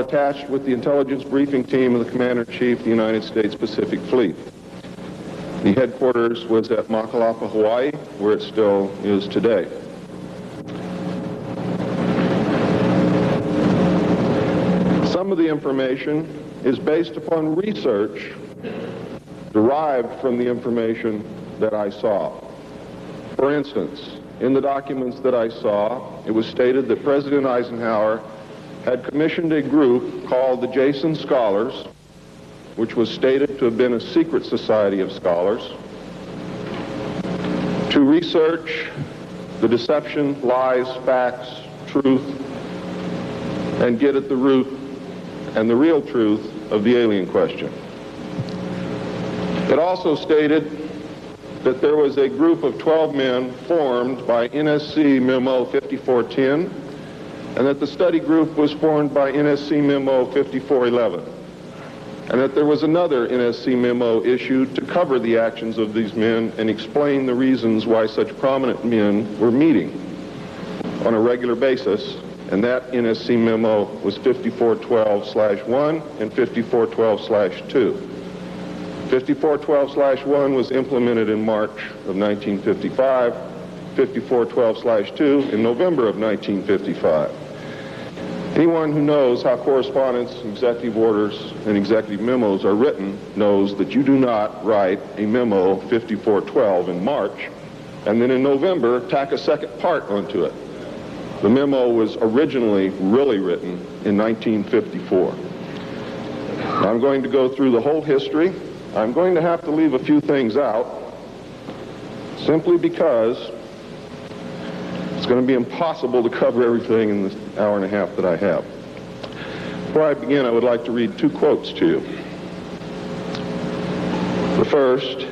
attached with the intelligence briefing team of the Commander-in-Chief of the United States Pacific Fleet. The headquarters was at Makalapa, Hawaii, where it still is today. Some of the information is based upon research derived from the information that I saw. For instance, in the documents that I saw, it was stated that President Eisenhower had commissioned a group called the Jason Scholars, which was stated to have been a secret society of scholars, to research the deception, lies, facts, truth, and get at the root and the real truth of the alien question. It also stated that there was a group of 12 men formed by NSC Memo 5410, and that the study group was formed by NSC Memo 5411, and that there was another NSC memo issued to cover the actions of these men and explain the reasons why such prominent men were meeting on a regular basis, and that NSC memo was 5412/1 and 5412/2. 5412/1 was implemented in March of 1955, 5412/2 in November of 1955. Anyone who knows how correspondence, executive orders, and executive memos are written knows that you do not write a memo 5412 in March and then in November tack a second part onto it. The memo was originally really written in 1954. Now, I'm going to go through the whole history. I'm going to have to leave a few things out simply because it's going to be impossible to cover everything in the hour and a half that I have. Before I begin, I would like to read two quotes to you. The first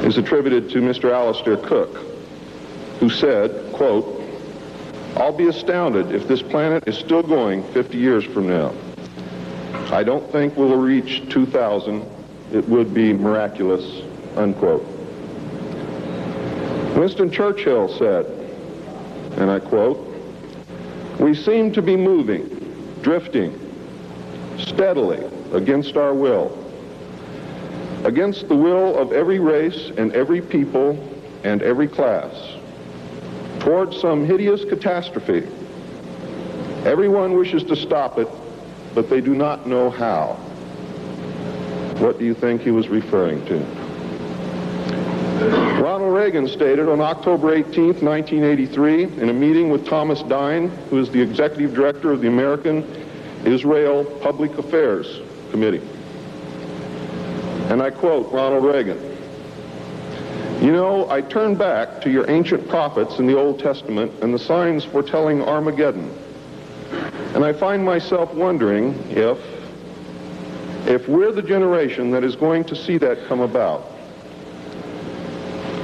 is attributed to Mr. Alistair Cook, who said, quote, "I'll be astounded if this planet is still going 50 years from now. I don't think we'll reach 2000. It would be miraculous," unquote. Winston Churchill said, and I quote, "We seem to be moving, drifting, steadily against our will, against the will of every race and every people and every class, towards some hideous catastrophe. Everyone wishes to stop it, but they do not know how." What do you think he was referring to? Ronald Reagan stated on October 18th, 1983, in a meeting with Thomas Dine, who is the executive director of the American Israel Public Affairs Committee. And I quote Ronald Reagan, "You know, I turn back to your ancient prophets in the Old Testament and the signs foretelling Armageddon, and I find myself wondering if we're the generation that is going to see that come about.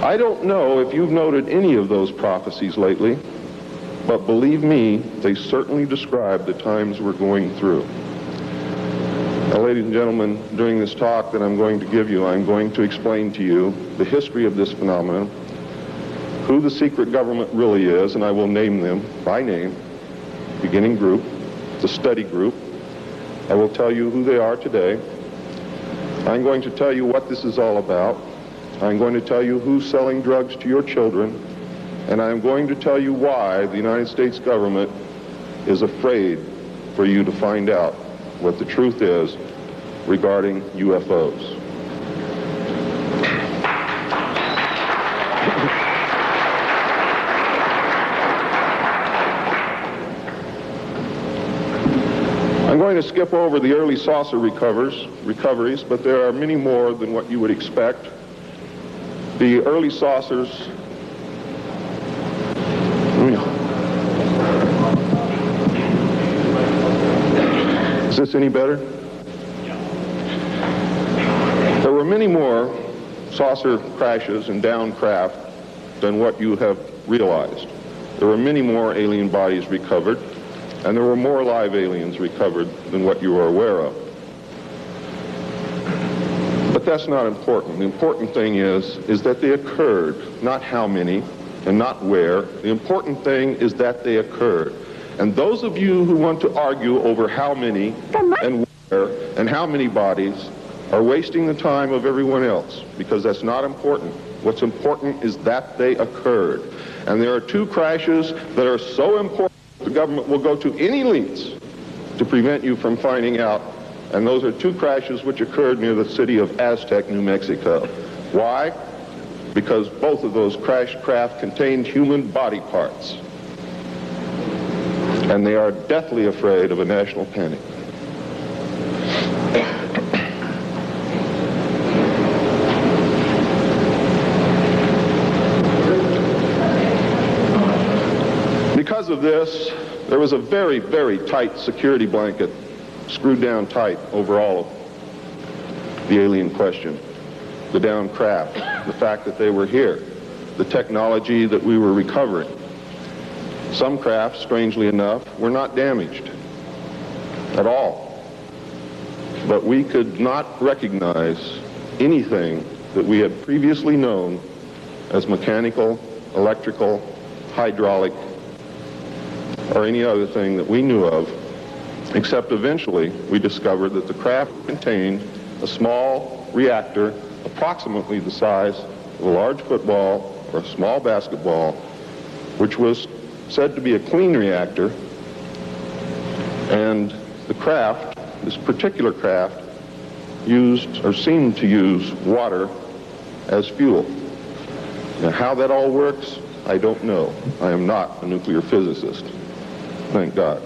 I don't know if you've noted any of those prophecies lately, but believe me, they certainly describe the times we're going through." Now, ladies and gentlemen, during this talk that I'm going to give you, I'm going to explain to you the history of this phenomenon, who the secret government really is, and I will name them by name. Beginning group, the study group. I will tell you who they are today. I'm going to tell you what this is all about. I'm going to tell you who's selling drugs to your children, and I'm going to tell you why the United States government is afraid for you to find out what the truth is regarding UFOs. I'm going to skip over the early saucer recoveries, but there are many more than what you would expect. The early saucers, is this any better? There were many more saucer crashes and down craft than what you have realized. There were many more alien bodies recovered, and there were more live aliens recovered than what you are aware of. But that's not important. The important thing is that they occurred, not how many and not where. The important thing is that they occurred. And those of you who want to argue over how many and where and how many bodies are wasting the time of everyone else, because that's not important. What's important is that they occurred. And there are two crashes that are so important the government will go to any lengths to prevent you from finding out. And those are two crashes which occurred near the city of Aztec, New Mexico. Why? Because both of those crashed craft contained human body parts. And they are deathly afraid of a national panic. Because of this, there was a very, very tight security blanket screwed down tight over all of the alien question. The downed craft, the fact that they were here, the technology that we were recovering. Some craft, strangely enough, were not damaged at all. But we could not recognize anything that we had previously known as mechanical, electrical, hydraulic, or any other thing that we knew of, except eventually we discovered that the craft contained a small reactor approximately the size of a large football or a small basketball, which was said to be a clean reactor, and the craft, this particular craft, used or seemed to use water as fuel. Now, how that all works, I don't know. I am not a nuclear physicist. Thank God.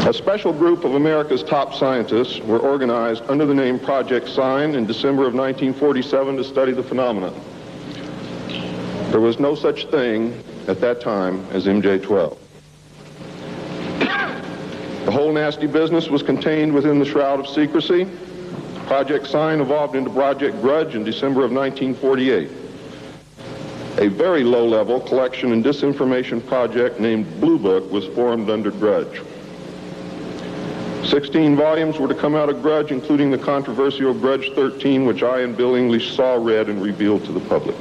A special group of America's top scientists were organized under the name Project Sign in December of 1947 to study the phenomenon. There was no such thing at that time as MJ-12. The whole nasty business was contained within the shroud of secrecy. Project Sign evolved into Project Grudge in December of 1948. A very low-level collection and disinformation project named Blue Book was formed under Grudge. 16 volumes were to come out of Grudge, including the controversial Grudge 13, which I and Bill English saw, read, and revealed to the public.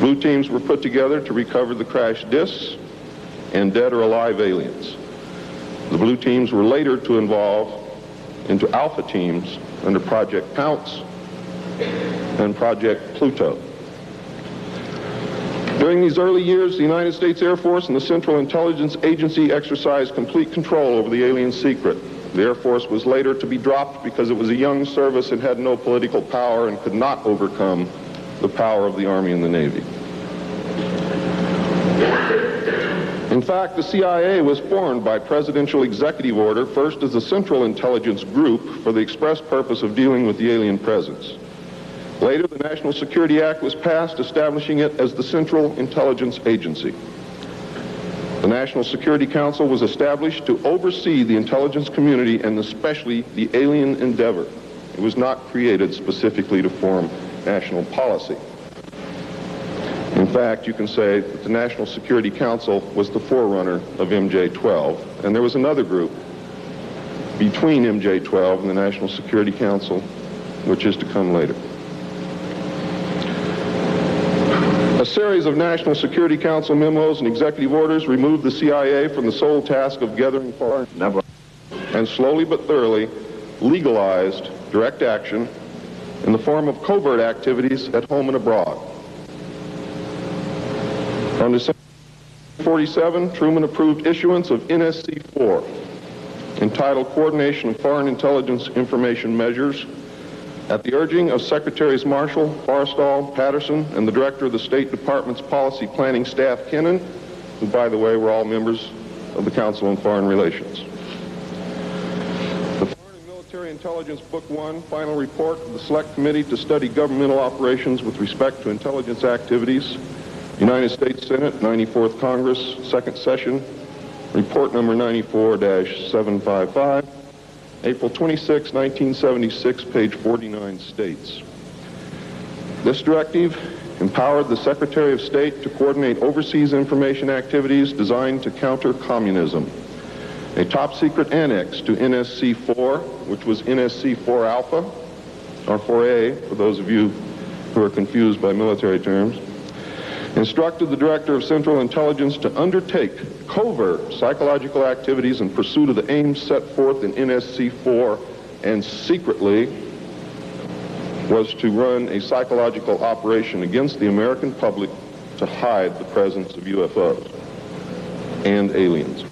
Blue teams were put together to recover the crashed discs and dead or alive aliens. The blue teams were later to evolve into alpha teams under Project Pounce and Project Pluto. During these early years, the United States Air Force and the Central Intelligence Agency exercised complete control over the alien secret. The Air Force was later to be dropped because it was a young service and had no political power and could not overcome the power of the Army and the Navy. In fact, the CIA was formed by presidential executive order, first as a Central Intelligence Group for the express purpose of dealing with the alien presence. Later, the National Security Act was passed, establishing it as the Central Intelligence Agency. The National Security Council was established to oversee the intelligence community and especially the alien endeavor. It was not created specifically to form national policy. In fact, you can say that the National Security Council was the forerunner of MJ-12, and there was another group between MJ-12 and the National Security Council, which is to come later. A series of National Security Council memos and executive orders removed the CIA from the sole task of gathering foreign and slowly but thoroughly legalized direct action in the form of covert activities at home and abroad. On December 47, Truman approved issuance of NSC-4, entitled Coordination of Foreign Intelligence Information Measures, at the urging of Secretaries Marshall, Forrestal, Patterson, and the Director of the State Department's Policy Planning Staff, Kennan, who, by the way, were all members of the Council on Foreign Relations. The Foreign and Military Intelligence Book 1, final report of the Select Committee to study governmental operations with respect to intelligence activities, United States Senate, 94th Congress, second session, report number 94-755, April 26, 1976, page 49 states. This directive empowered the Secretary of State to coordinate overseas information activities designed to counter communism. A top-secret annex to NSC-4, which was NSC-4 Alpha, or 4A, for those of you who are confused by military terms, instructed the Director of Central Intelligence to undertake covert psychological activities in pursuit of the aims set forth in NSC-4, and secretly was to run a psychological operation against the American public to hide the presence of UFOs and aliens.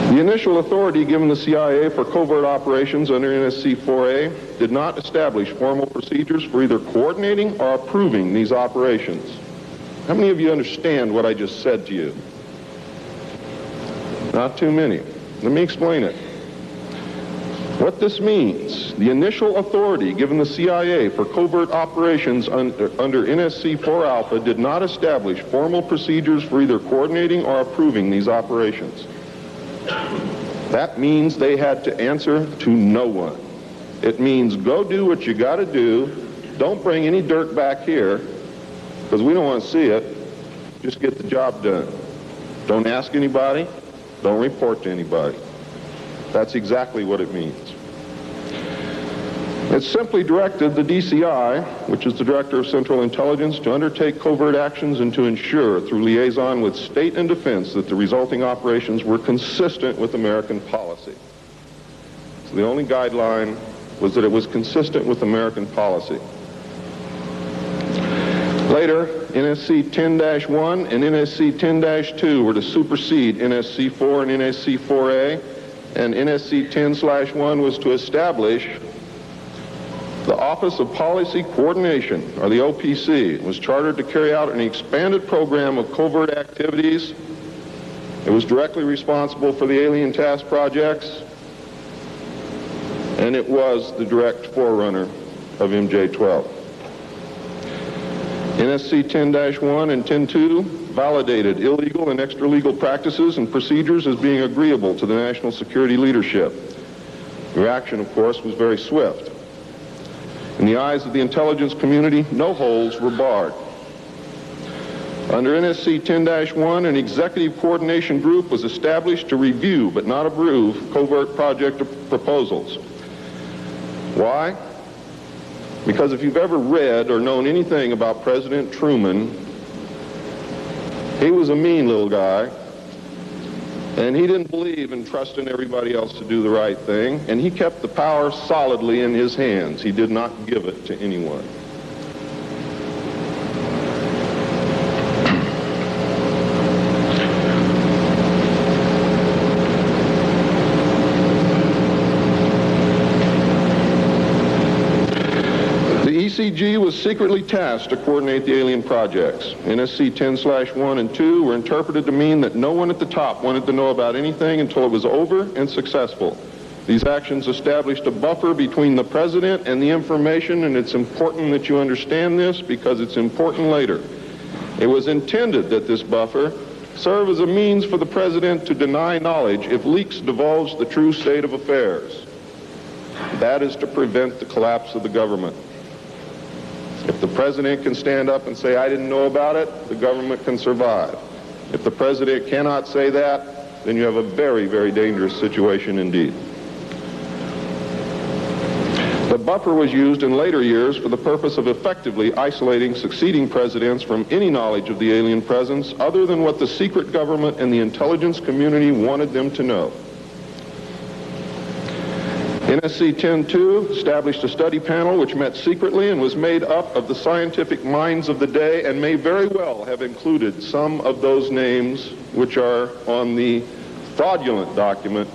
The initial authority given the CIA for covert operations under NSC-4A did not establish formal procedures for either coordinating or approving these operations. How many of you understand what I just said to you? Not too many. Let me explain it. What this means, the initial authority given the CIA for covert operations under NSC-4 Alpha did not establish formal procedures for either coordinating or approving these operations. That means they had to answer to no one. It means go do what you got to do. Don't bring any dirt back here because we don't want to see it. Just get the job done. Don't ask anybody. Don't report to anybody. That's exactly what it means. It simply directed the DCI, which is the Director of Central Intelligence, to undertake covert actions and to ensure, through liaison with state and defense, that the resulting operations were consistent with American policy. So the only guideline was that it was consistent with American policy. Later, NSC 10-1 and NSC 10-2 were to supersede NSC 4 and NSC 4A, and NSC 10/1 was to establish the Office of Policy Coordination, or the OPC. It was chartered to carry out an expanded program of covert activities. It was directly responsible for the alien task projects, and it was the direct forerunner of MJ-12. NSC 10-1 and 10-2 validated illegal and extra-legal practices and procedures as being agreeable to the national security leadership. The reaction, of course, was very swift. In the eyes of the intelligence community, no holds were barred. Under NSC 10-1, an executive coordination group was established to review but not approve covert project proposals. Why? Because if you've ever read or known anything about President Truman, he was a mean little guy, and he didn't believe in trusting everybody else to do the right thing, and he kept the power solidly in his hands. He did not give it to anyone. ECG was secretly tasked to coordinate the alien projects. NSC 10/1 and 2 were interpreted to mean that no one at the top wanted to know about anything until it was over and successful. These actions established a buffer between the president and the information, and it's important that you understand this because it's important later. It was intended that this buffer serve as a means for the president to deny knowledge if leaks divulged the true state of affairs. That is to prevent the collapse of the government. If the president can stand up and say, I didn't know about it, the government can survive. If the president cannot say that, then you have a very, very dangerous situation indeed. The buffer was used in later years for the purpose of effectively isolating succeeding presidents from any knowledge of the alien presence other than what the secret government and the intelligence community wanted them to know. NSC 10-2 established a study panel which met secretly and was made up of the scientific minds of the day and may very well have included some of those names which are on the fraudulent document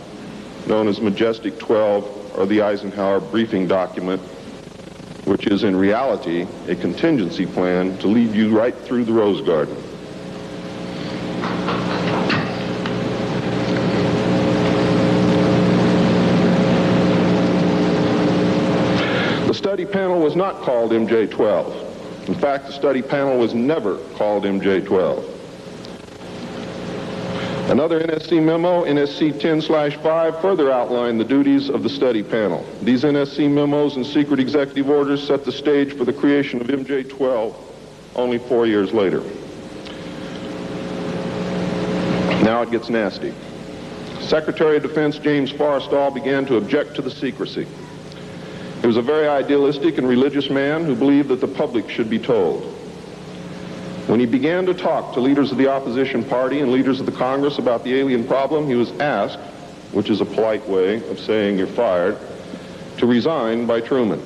known as Majestic 12 or the Eisenhower briefing document, which is in reality a contingency plan to lead you right through the Rose Garden. The study panel was not called MJ-12. In fact, the study panel was never called MJ-12. Another NSC memo, NSC 10/5, further outlined the duties of the study panel. These NSC memos and secret executive orders set the stage for the creation of MJ-12 only 4 years later. Now it gets nasty. Secretary of Defense James Forrestal began to object to the secrecy. He was a very idealistic and religious man who believed that the public should be told. When he began to talk to leaders of the opposition party and leaders of the Congress about the alien problem, he was asked, which is a polite way of saying you're fired, to resign by Truman.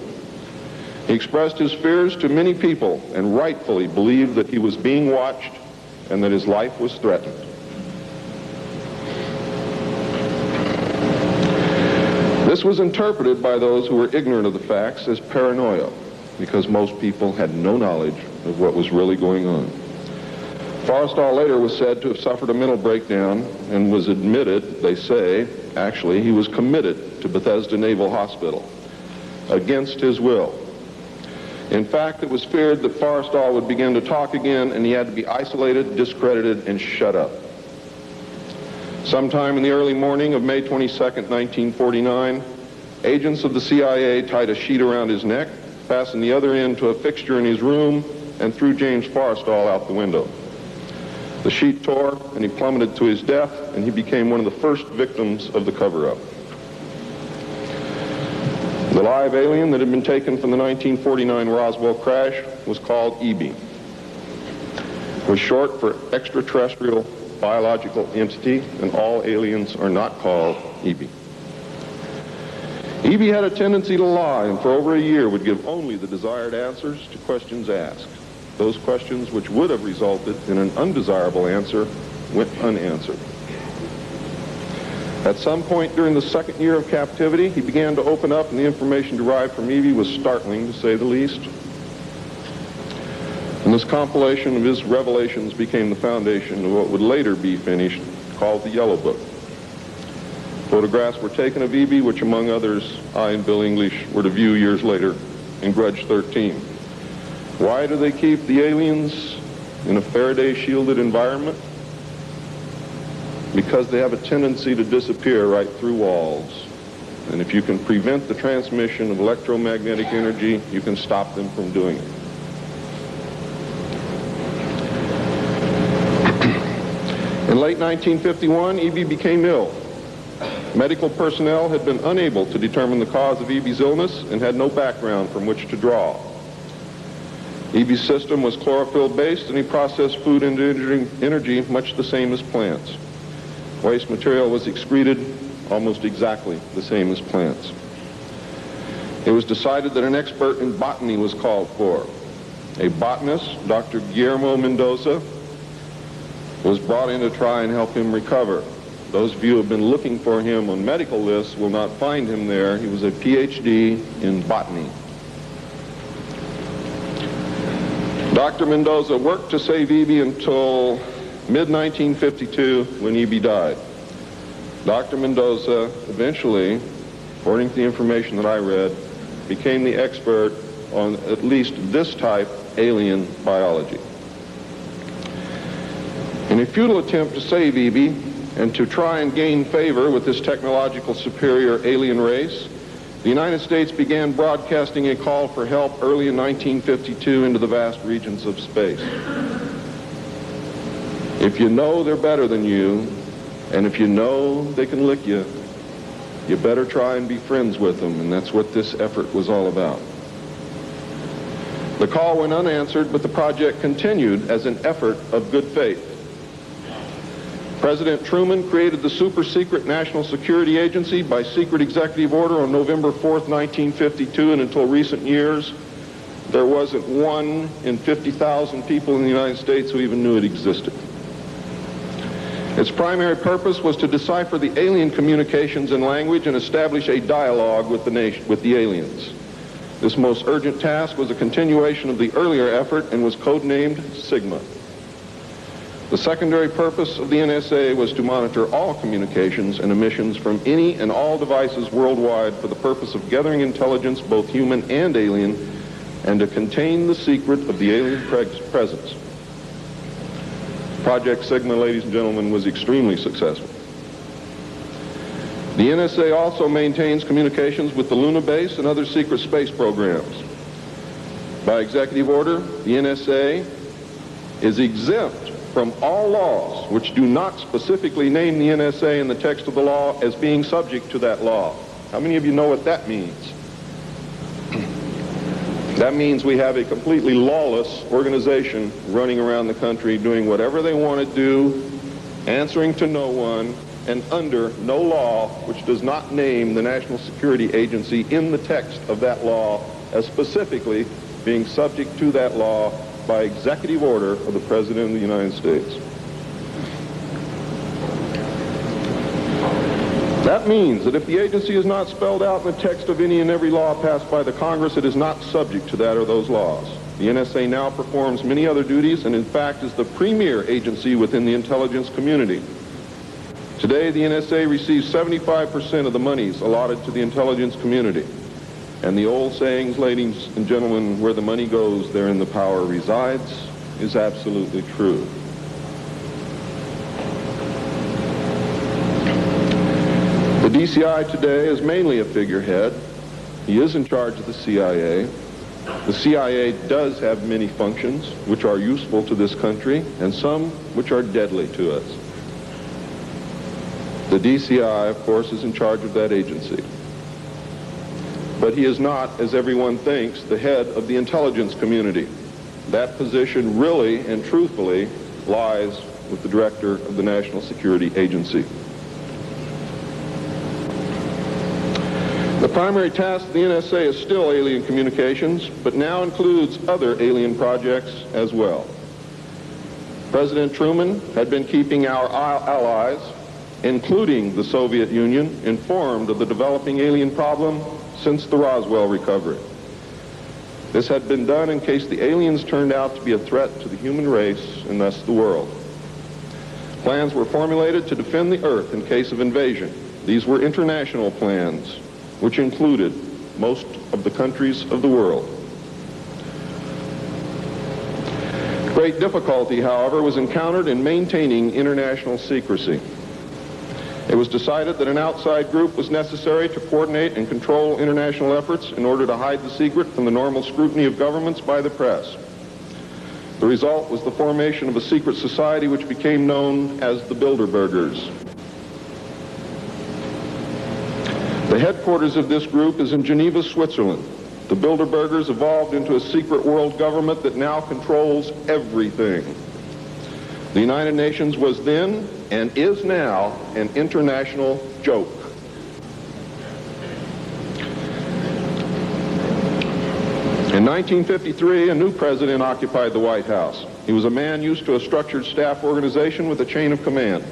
He expressed his fears to many people and rightfully believed that he was being watched and that his life was threatened. This was interpreted by those who were ignorant of the facts as paranoia, because most people had no knowledge of what was really going on. Forrestal later was said to have suffered a mental breakdown and was admitted, they say, actually, he was committed to Bethesda Naval Hospital against his will. In fact, it was feared that Forrestal would begin to talk again and he had to be isolated, discredited, and shut up. Sometime in the early morning of May 22nd, 1949, agents of the CIA tied a sheet around his neck, fastened the other end to a fixture in his room, and threw James Forrestal out the window. The sheet tore, and he plummeted to his death, and he became one of the first victims of the cover-up. The live alien that had been taken from the 1949 Roswell crash was called EB. It was short for extraterrestrial biological entity, and all aliens are not called EB. EB had a tendency to lie, and for over a year would give only the desired answers to questions asked. Those questions which would have resulted in an undesirable answer went unanswered. At some point during the second year of captivity, he began to open up, and the information derived from EB was startling, to say the least. And this compilation of his revelations became the foundation of what would later be finished, called the Yellow Book. Photographs were taken of EB, which among others, I and Bill English were to view years later in Grudge 13. Why do they keep the aliens in a Faraday-shielded environment? Because they have a tendency to disappear right through walls. And if you can prevent the transmission of electromagnetic energy, you can stop them from doing it. In late 1951, EB became ill. Medical personnel had been unable to determine the cause of EB's illness and had no background from which to draw. EB's system was chlorophyll-based, and he processed food into energy much the same as plants. Waste material was excreted almost exactly the same as plants. It was decided that an expert in botany was called for. A botanist, Dr. Guillermo Mendoza, was brought in to try and help him recover. Those of you who have been looking for him on medical lists will not find him there. He was a PhD in botany. Dr. Mendoza worked to save EB until mid-1952 when EB died. Dr. Mendoza eventually, according to the information that I read, became the expert on at least this type alien biology. In a futile attempt to save EB and to try and gain favor with this technological superior alien race, the United States began broadcasting a call for help early in 1952 into the vast regions of space. If you know they're better than you, and if you know they can lick you, you better try and be friends with them, and that's what this effort was all about. The call went unanswered, but the project continued as an effort of good faith. President Truman created the super-secret National Security Agency by secret executive order on November 4th, 1952, and until recent years, there wasn't one in 50,000 people in the United States who even knew it existed. Its primary purpose was to decipher the alien communications and language and establish a dialogue with the aliens. This most urgent task was a continuation of the earlier effort and was codenamed Sigma. The secondary purpose of the NSA was to monitor all communications and emissions from any and all devices worldwide for the purpose of gathering intelligence, both human and alien, and to contain the secret of the alien presence. Project Sigma, ladies and gentlemen, was extremely successful. The NSA also maintains communications with the Luna base and other secret space programs. By executive order, the NSA is exempt from all laws which do not specifically name the NSA in the text of the law as being subject to that law. How many of you know what that means? That means we have a completely lawless organization running around the country doing whatever they want to do, answering to no one, and under no law which does not name the National Security Agency in the text of that law as specifically being subject to that law by executive order of the President of the United States. That means that if the agency is not spelled out in the text of any and every law passed by the Congress, it is not subject to that or those laws. The NSA now performs many other duties and in fact is the premier agency within the intelligence community. Today, the NSA receives 75% of the monies allotted to the intelligence community. And the old sayings, ladies and gentlemen, where the money goes, therein the power resides, is absolutely true. The DCI today is mainly a figurehead. He is in charge of the CIA. The CIA does have many functions which are useful to this country and some which are deadly to us. The DCI, of course, is in charge of that agency. But he is not, as everyone thinks, the head of the intelligence community. That position really and truthfully lies with the director of the National Security Agency. The primary task of the NSA is still alien communications, but now includes other alien projects as well. President Truman had been keeping our allies, including the Soviet Union, informed of the developing alien problem since the Roswell recovery. This had been done in case the aliens turned out to be a threat to the human race and thus the world. Plans were formulated to defend the Earth in case of invasion. These were international plans, which included most of the countries of the world. Great difficulty, however, was encountered in maintaining international secrecy. It was decided that an outside group was necessary to coordinate and control international efforts in order to hide the secret from the normal scrutiny of governments by the press. The result was the formation of a secret society which became known as the Bilderbergers. The headquarters of this group is in Geneva, Switzerland. The Bilderbergers evolved into a secret world government that now controls everything. The United Nations was then and is now an international joke. In 1953, a new president occupied the White House. He was a man used to a structured staff organization with a chain of command.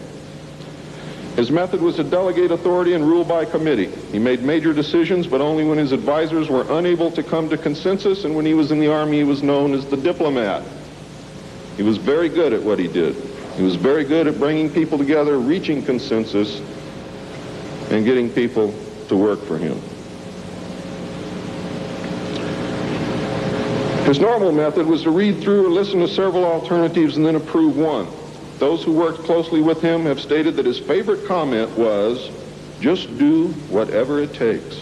His method was to delegate authority and rule by committee. He made major decisions, but only when his advisors were unable to come to consensus, and when he was in the Army, he was known as the diplomat. He was very good at what he did. He was very good at bringing people together, reaching consensus, and getting people to work for him. His normal method was to read through or listen to several alternatives and then approve one. Those who worked closely with him have stated that his favorite comment was, "Just do whatever it takes."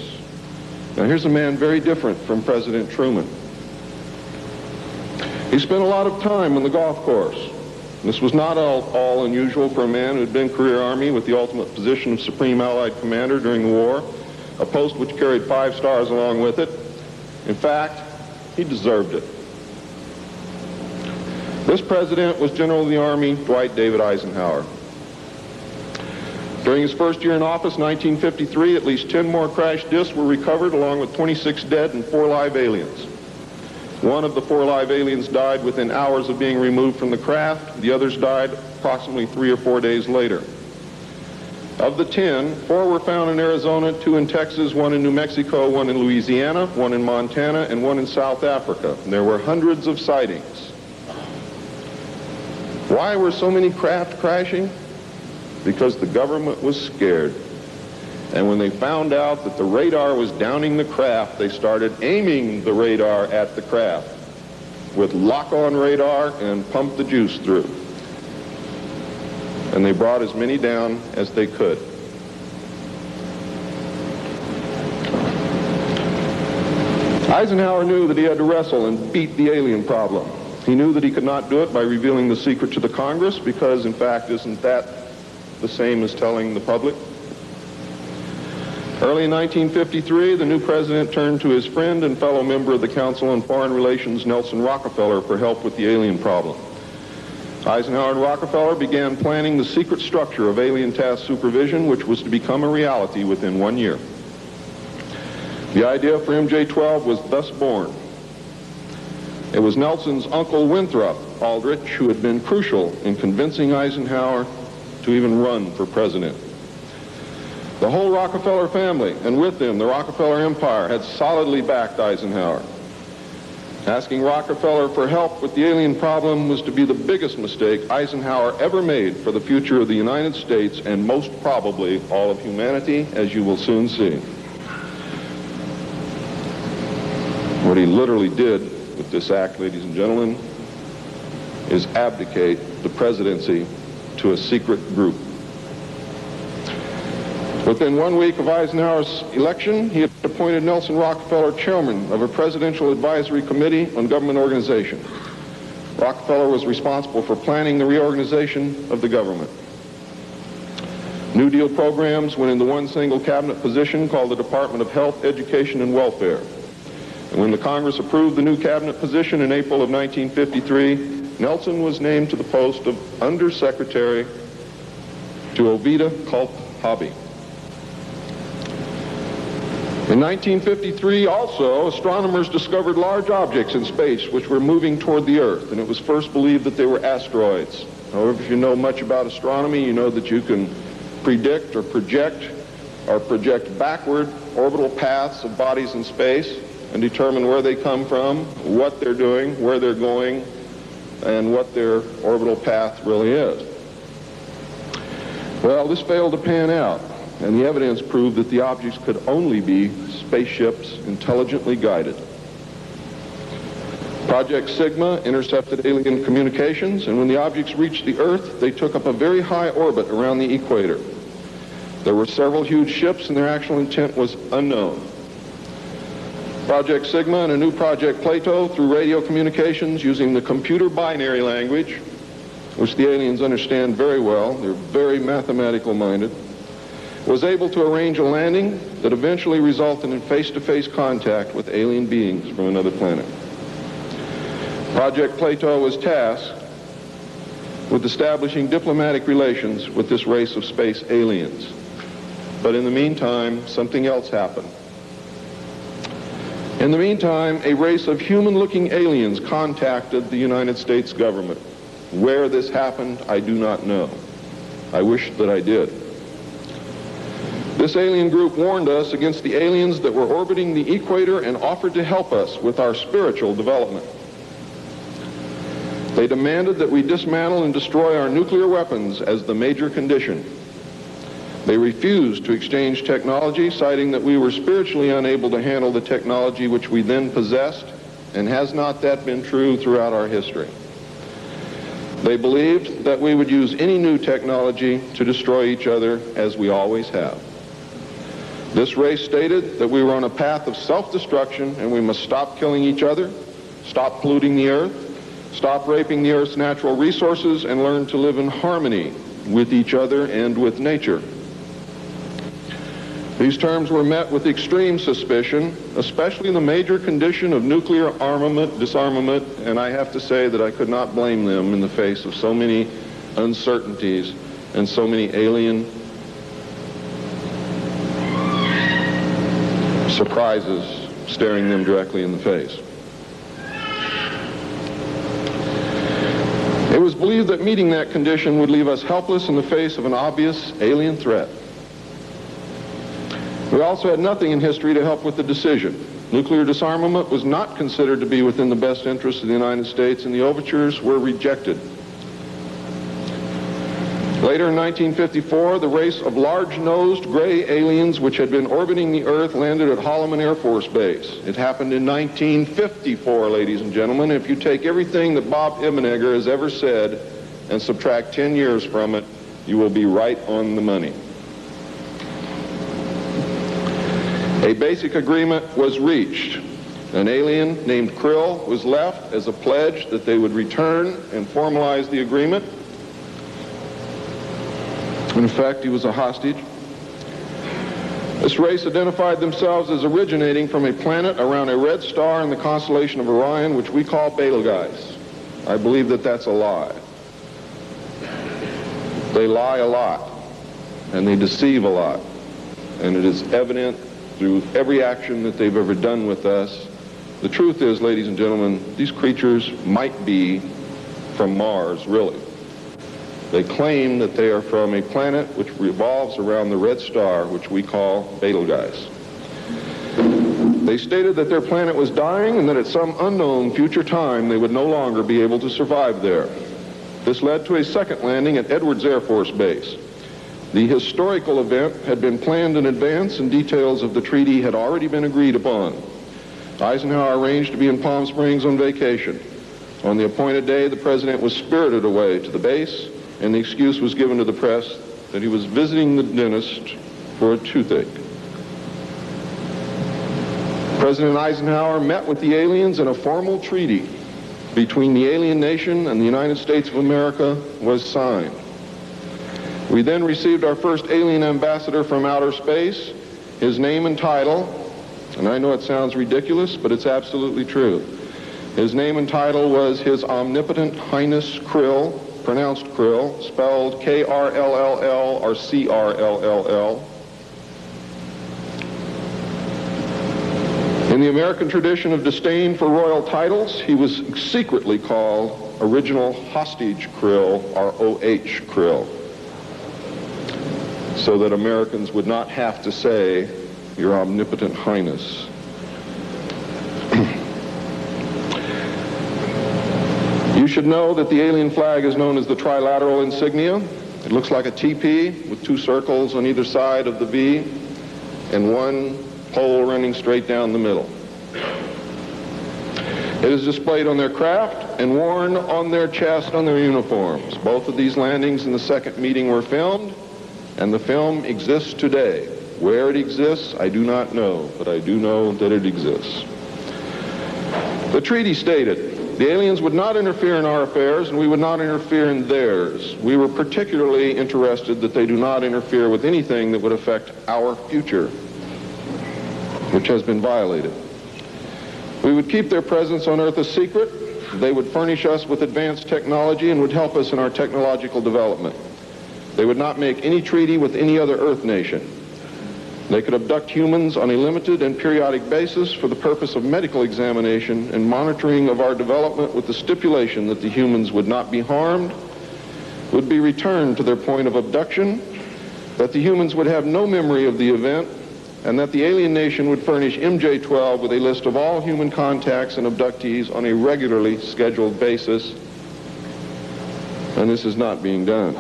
Now here's a man very different from President Truman. He spent a lot of time on the golf course. This was not all unusual for a man who had been career Army with the ultimate position of Supreme Allied Commander during the war, a post which carried 5 stars along with it. In fact, he deserved it. This president was General of the Army Dwight David Eisenhower. During his first year in office, 1953, at least 10 more crash disks were recovered, along with 26 dead and 4 live aliens. One of the 4 live aliens died within hours of being removed from the craft. The others died approximately 3 or 4 days later. Of the 10, 4 were found in Arizona, 2 in Texas, 1 in New Mexico, 1 in Louisiana, 1 in Montana, and 1 in South Africa. And there were hundreds of sightings. Why were so many craft crashing? Because the government was scared. And when they found out that the radar was downing the craft, they started aiming the radar at the craft with lock-on radar and pumped the juice through. And they brought as many down as they could. Eisenhower knew that he had to wrestle and beat the alien problem. He knew that he could not do it by revealing the secret to the Congress, because in fact, isn't that the same as telling the public? Early in 1953, the new president turned to his friend and fellow member of the Council on Foreign Relations, Nelson Rockefeller, for help with the alien problem. Eisenhower and Rockefeller began planning the secret structure of alien task supervision, which was to become a reality within 1 year. The idea for MJ-12 was thus born. It was Nelson's uncle Winthrop Aldrich who had been crucial in convincing Eisenhower to even run for president. The whole Rockefeller family, and with them the Rockefeller empire, had solidly backed Eisenhower. Asking Rockefeller for help with the alien problem was to be the biggest mistake Eisenhower ever made for the future of the United States and most probably all of humanity, as you will soon see. What he literally did with this act, ladies and gentlemen, is abdicate the presidency to a secret group. Within 1 week of Eisenhower's election, he had appointed Nelson Rockefeller chairman of a presidential advisory committee on government organization. Rockefeller was responsible for planning the reorganization of the government. New Deal programs went into one single cabinet position called the Department of Health, Education, and Welfare. And when the Congress approved the new cabinet position in April of 1953, Nelson was named to the post of Undersecretary to Ovida Culp Hobby. In 1953, also, astronomers discovered large objects in space which were moving toward the Earth, and it was first believed that they were asteroids. However, if you know much about astronomy, you know that you can predict or project backward orbital paths of bodies in space and determine where they come from, what they're doing, where they're going, and what their orbital path really is. Well, this failed to pan out, and the evidence proved that the objects could only be spaceships intelligently guided. Project Sigma intercepted alien communications, and when the objects reached the Earth, they took up a very high orbit around the equator. There were several huge ships, and their actual intent was unknown. Project Sigma and a new Project Plato, through radio communications using the computer binary language, which the aliens understand very well, they're very mathematical minded, was able to arrange a landing that eventually resulted in face-to-face contact with alien beings from another planet. Project Plato was tasked with establishing diplomatic relations with this race of space aliens. But in the meantime, something else happened. In the meantime, a race of human-looking aliens contacted the United States government. Where this happened, I do not know. I wish that I did. This alien group warned us against the aliens that were orbiting the equator and offered to help us with our spiritual development. They demanded that we dismantle and destroy our nuclear weapons as the major condition. They refused to exchange technology, citing that we were spiritually unable to handle the technology which we then possessed, and has not that been true throughout our history? They believed that we would use any new technology to destroy each other, as we always have. This race stated that we were on a path of self-destruction, and we must stop killing each other, stop polluting the earth, stop raping the earth's natural resources, and learn to live in harmony with each other and with nature. These terms were met with extreme suspicion, especially the major condition of nuclear armament, disarmament, and I have to say that I could not blame them in the face of so many uncertainties and so many alien surprises staring them directly in the face. It was believed that meeting that condition would leave us helpless in the face of an obvious alien threat. We also had nothing in history to help with the decision. Nuclear disarmament was not considered to be within the best interests of the United States, and the overtures were rejected. Later in 1954, the race of large-nosed gray aliens which had been orbiting the Earth landed at Holloman Air Force Base. It happened in 1954, ladies and gentlemen. If you take everything that Bob Ebenegger has ever said and subtract 10 years from it, you will be right on the money. A basic agreement was reached. An alien named Krill was left as a pledge that they would return and formalize the agreement. In fact, he was a hostage. This race identified themselves as originating from a planet around a red star in the constellation of Orion, which we call Betelgeuse. I believe that that's a lie. They lie a lot, and they deceive a lot, and it is evident through every action that they've ever done with us. The truth is, ladies and gentlemen, these creatures might be from Mars, really. They claim that they are from a planet which revolves around the red star, which we call Betelgeuse. They stated that their planet was dying and that at some unknown future time they would no longer be able to survive there. This led to a second landing at Edwards Air Force Base. The historical event had been planned in advance and details of the treaty had already been agreed upon. Eisenhower arranged to be in Palm Springs on vacation. On the appointed day, the president was spirited away to the base, and the excuse was given to the press that he was visiting the dentist for a toothache. President Eisenhower met with the aliens, and a formal treaty between the alien nation and the United States of America was signed. We then received our first alien ambassador from outer space. His name and title, and I know it sounds ridiculous, but it's absolutely true. His name and title was His Omnipotent Highness Krill, pronounced Krill, spelled K-R-L-L-L or C-R-L-L-L. In the American tradition of disdain for royal titles, he was secretly called Original Hostage Krill, or O-H Krill, so that Americans would not have to say, Your Omnipotent Highness. You should know that the alien flag is known as the trilateral insignia. It looks like a TP with two circles on either side of the V and one pole running straight down the middle. It is displayed on their craft and worn on their chest on their uniforms. Both of these landings in the second meeting were filmed, and the film exists today. Where it exists, I do not know, but I do know that it exists. The treaty stated, the aliens would not interfere in our affairs, and we would not interfere in theirs. We were particularly interested that they do not interfere with anything that would affect our future, which has been violated. We would keep their presence on Earth a secret. They would furnish us with advanced technology and would help us in our technological development. They would not make any treaty with any other Earth nation. They could abduct humans on a limited and periodic basis for the purpose of medical examination and monitoring of our development, with the stipulation that the humans would not be harmed, would be returned to their point of abduction, that the humans would have no memory of the event, and that the alien nation would furnish MJ-12 with a list of all human contacts and abductees on a regularly scheduled basis. And this is not being done.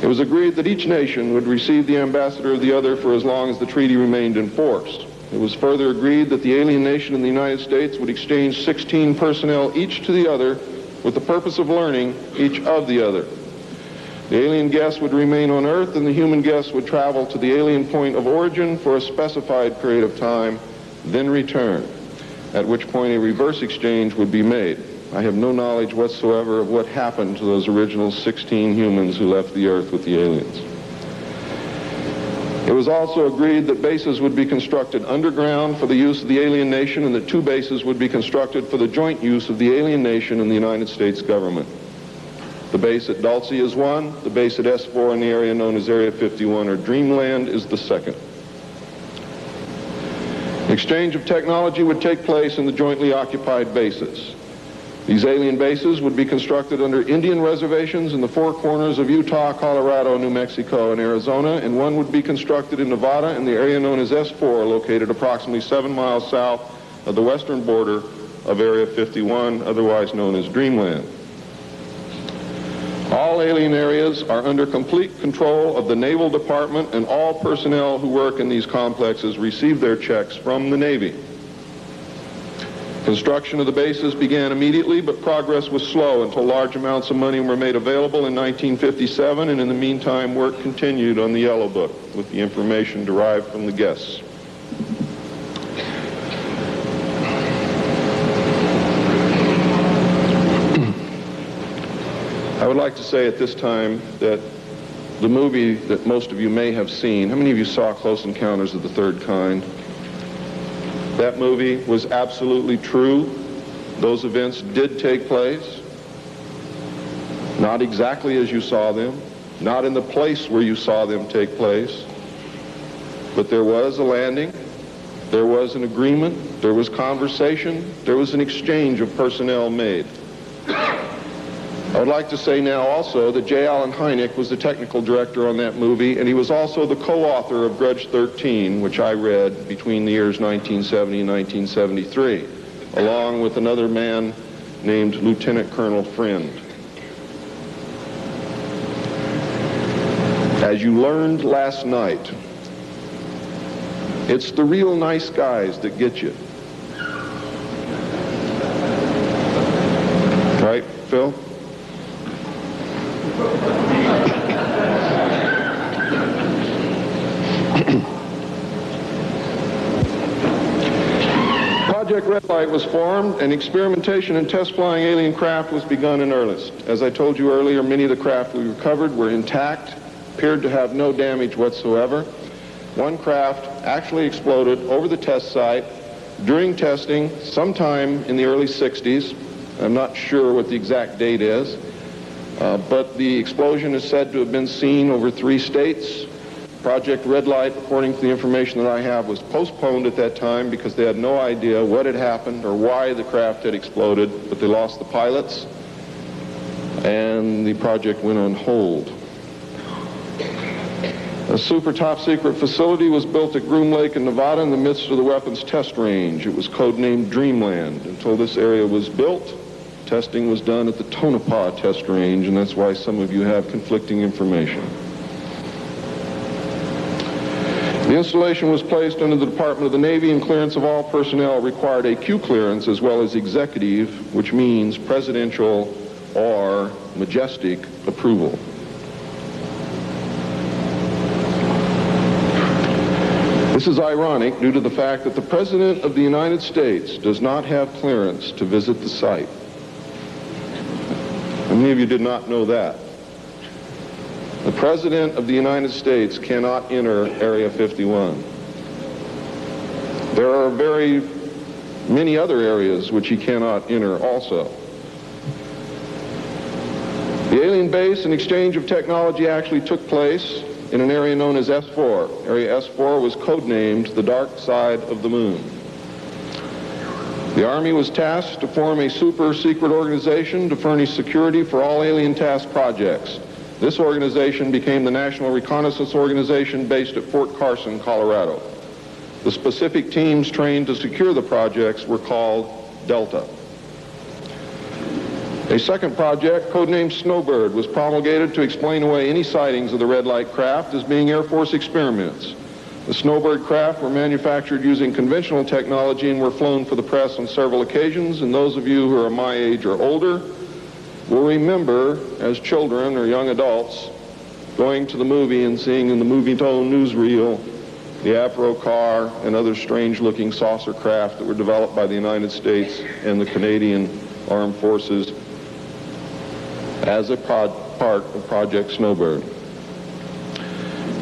It was agreed that each nation would receive the ambassador of the other for as long as the treaty remained in force. It was further agreed that the alien nation and the United States would exchange 16 personnel each to the other with the purpose of learning each of the other. The alien guests would remain on Earth, and the human guests would travel to the alien point of origin for a specified period of time, then return, at which point a reverse exchange would be made. I have no knowledge whatsoever of what happened to those original 16 humans who left the Earth with the aliens. It was also agreed that bases would be constructed underground for the use of the alien nation, and that 2 bases would be constructed for the joint use of the alien nation and the United States government. The base at Dulce is one, the base at S4 in the area known as Area 51 or Dreamland is the second. Exchange of technology would take place in the jointly occupied bases. These alien bases would be constructed under Indian reservations in the 4 corners of Utah, Colorado, New Mexico, and Arizona, and one would be constructed in Nevada in the area known as S4, located approximately 7 miles south of the western border of Area 51, otherwise known as Dreamland. All alien areas are under complete control of the Naval Department, and all personnel who work in these complexes receive their checks from the Navy. Construction of the bases began immediately, but progress was slow until large amounts of money were made available in 1957, and in the meantime work continued on the Yellow Book with the information derived from the guests. I would like to say at this time that the movie that most of you may have seen. How many of you saw Close Encounters of the Third Kind? That movie was absolutely true. Those events did take place. Not exactly as you saw them, not in the place where you saw them take place, but there was a landing, there was an agreement, there was conversation, there was an exchange of personnel made. I would like to say now also that J. Allen Hynek was the technical director on that movie, and he was also the co-author of Grudge 13, which I read between the years 1970 and 1973, along with another man named Lieutenant Colonel Friend. As you learned last night, it's the real nice guys that get you. Right, Phil? Project Red Light was formed, and experimentation in test flying alien craft was begun in earnest. As I told you earlier, many of the craft we recovered were intact, appeared to have no damage whatsoever. One craft actually exploded over the test site during testing sometime in the early 60s. I'm not sure what the exact date is, but the explosion is said to have been seen over 3 states. Project Red Light, according to the information that I have, was postponed at that time because they had no idea what had happened or why the craft had exploded, but they lost the pilots, and the project went on hold. A super top secret facility was built at Groom Lake in Nevada in the midst of the weapons test range. It was codenamed Dreamland. Until this area was built, testing was done at the Tonopah test range, and that's why some of you have conflicting information. The installation was placed under the Department of the Navy, and clearance of all personnel required a Q clearance as well as executive, which means presidential or majestic approval. This is ironic due to the fact that the President of the United States does not have clearance to visit the site. How many of you did not know that? The President of the United States cannot enter Area 51. There are very many other areas which he cannot enter also. The alien base and exchange of technology actually took place in an area known as S4. Area S4 was codenamed the Dark Side of the Moon. The Army was tasked to form a super secret organization to furnish security for all alien task projects. This organization became the National Reconnaissance Organization based at Fort Carson, Colorado. The specific teams trained to secure the projects were called Delta. A second project, codenamed Snowbird, was promulgated to explain away any sightings of the red light craft as being Air Force experiments. The Snowbird craft were manufactured using conventional technology and were flown for the press on several occasions, and those of you who are my age or older will remember, as children or young adults, going to the movie and seeing in the Movietone newsreel the Avro car and other strange-looking saucer craft that were developed by the United States and the Canadian Armed Forces as a part of Project Snowbird.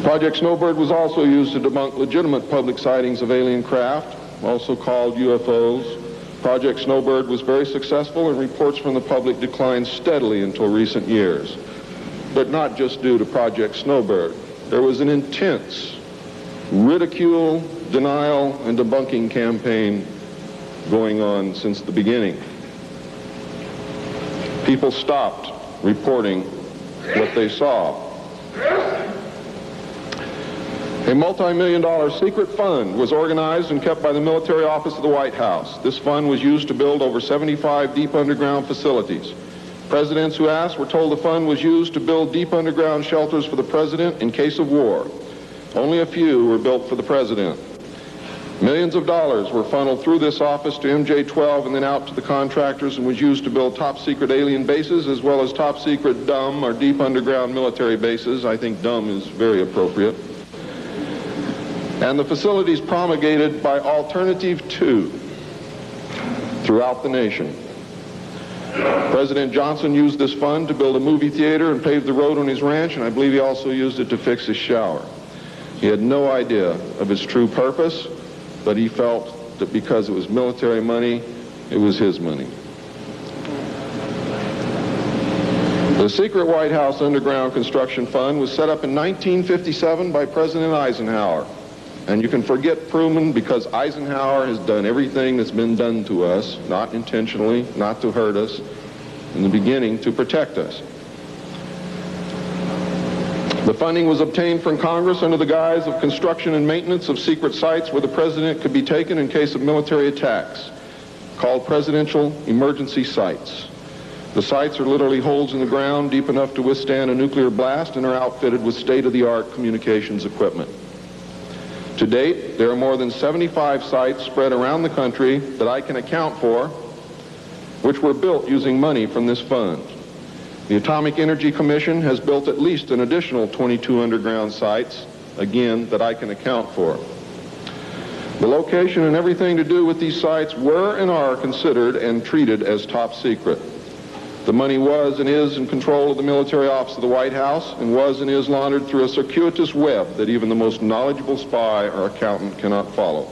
Project Snowbird was also used to debunk legitimate public sightings of alien craft, also called UFOs. Project Snowbird was very successful, and reports from the public declined steadily until recent years. But not just due to Project Snowbird. There was an intense ridicule, denial, and debunking campaign going on since the beginning. People stopped reporting what they saw. A multi-million-dollar secret fund was organized and kept by the military office of the White House. This fund was used to build over 75 deep underground facilities. Presidents who asked were told the fund was used to build deep underground shelters for the president in case of war. Only a few were built for the president. Millions of dollars were funneled through this office to MJ-12 and then out to the contractors, and was used to build top-secret alien bases as well as top-secret dumb or deep underground military bases. I think dumb is very appropriate. And the facilities promulgated by Alternative 2 throughout the nation. President Johnson used this fund to build a movie theater and pave the road on his ranch, and I believe he also used it to fix his shower. He had no idea of its true purpose, but he felt that because it was military money, it was his money. The secret White House underground construction fund was set up in 1957 by President Eisenhower. And you can forget Truman because Eisenhower has done everything that's been done to us, not intentionally, not to hurt us, in the beginning to protect us. The funding was obtained from Congress under the guise of construction and maintenance of secret sites where the president could be taken in case of military attacks, called presidential emergency sites. The sites are literally holes in the ground deep enough to withstand a nuclear blast and are outfitted with state-of-the-art communications equipment. To date, there are more than 75 sites spread around the country that I can account for, which were built using money from this fund. The Atomic Energy Commission has built at least an additional 22 underground sites, again, that I can account for. The location and everything to do with these sites were and are considered and treated as top secret. The money was and is in control of the military office of the White House and was and is laundered through a circuitous web that even the most knowledgeable spy or accountant cannot follow.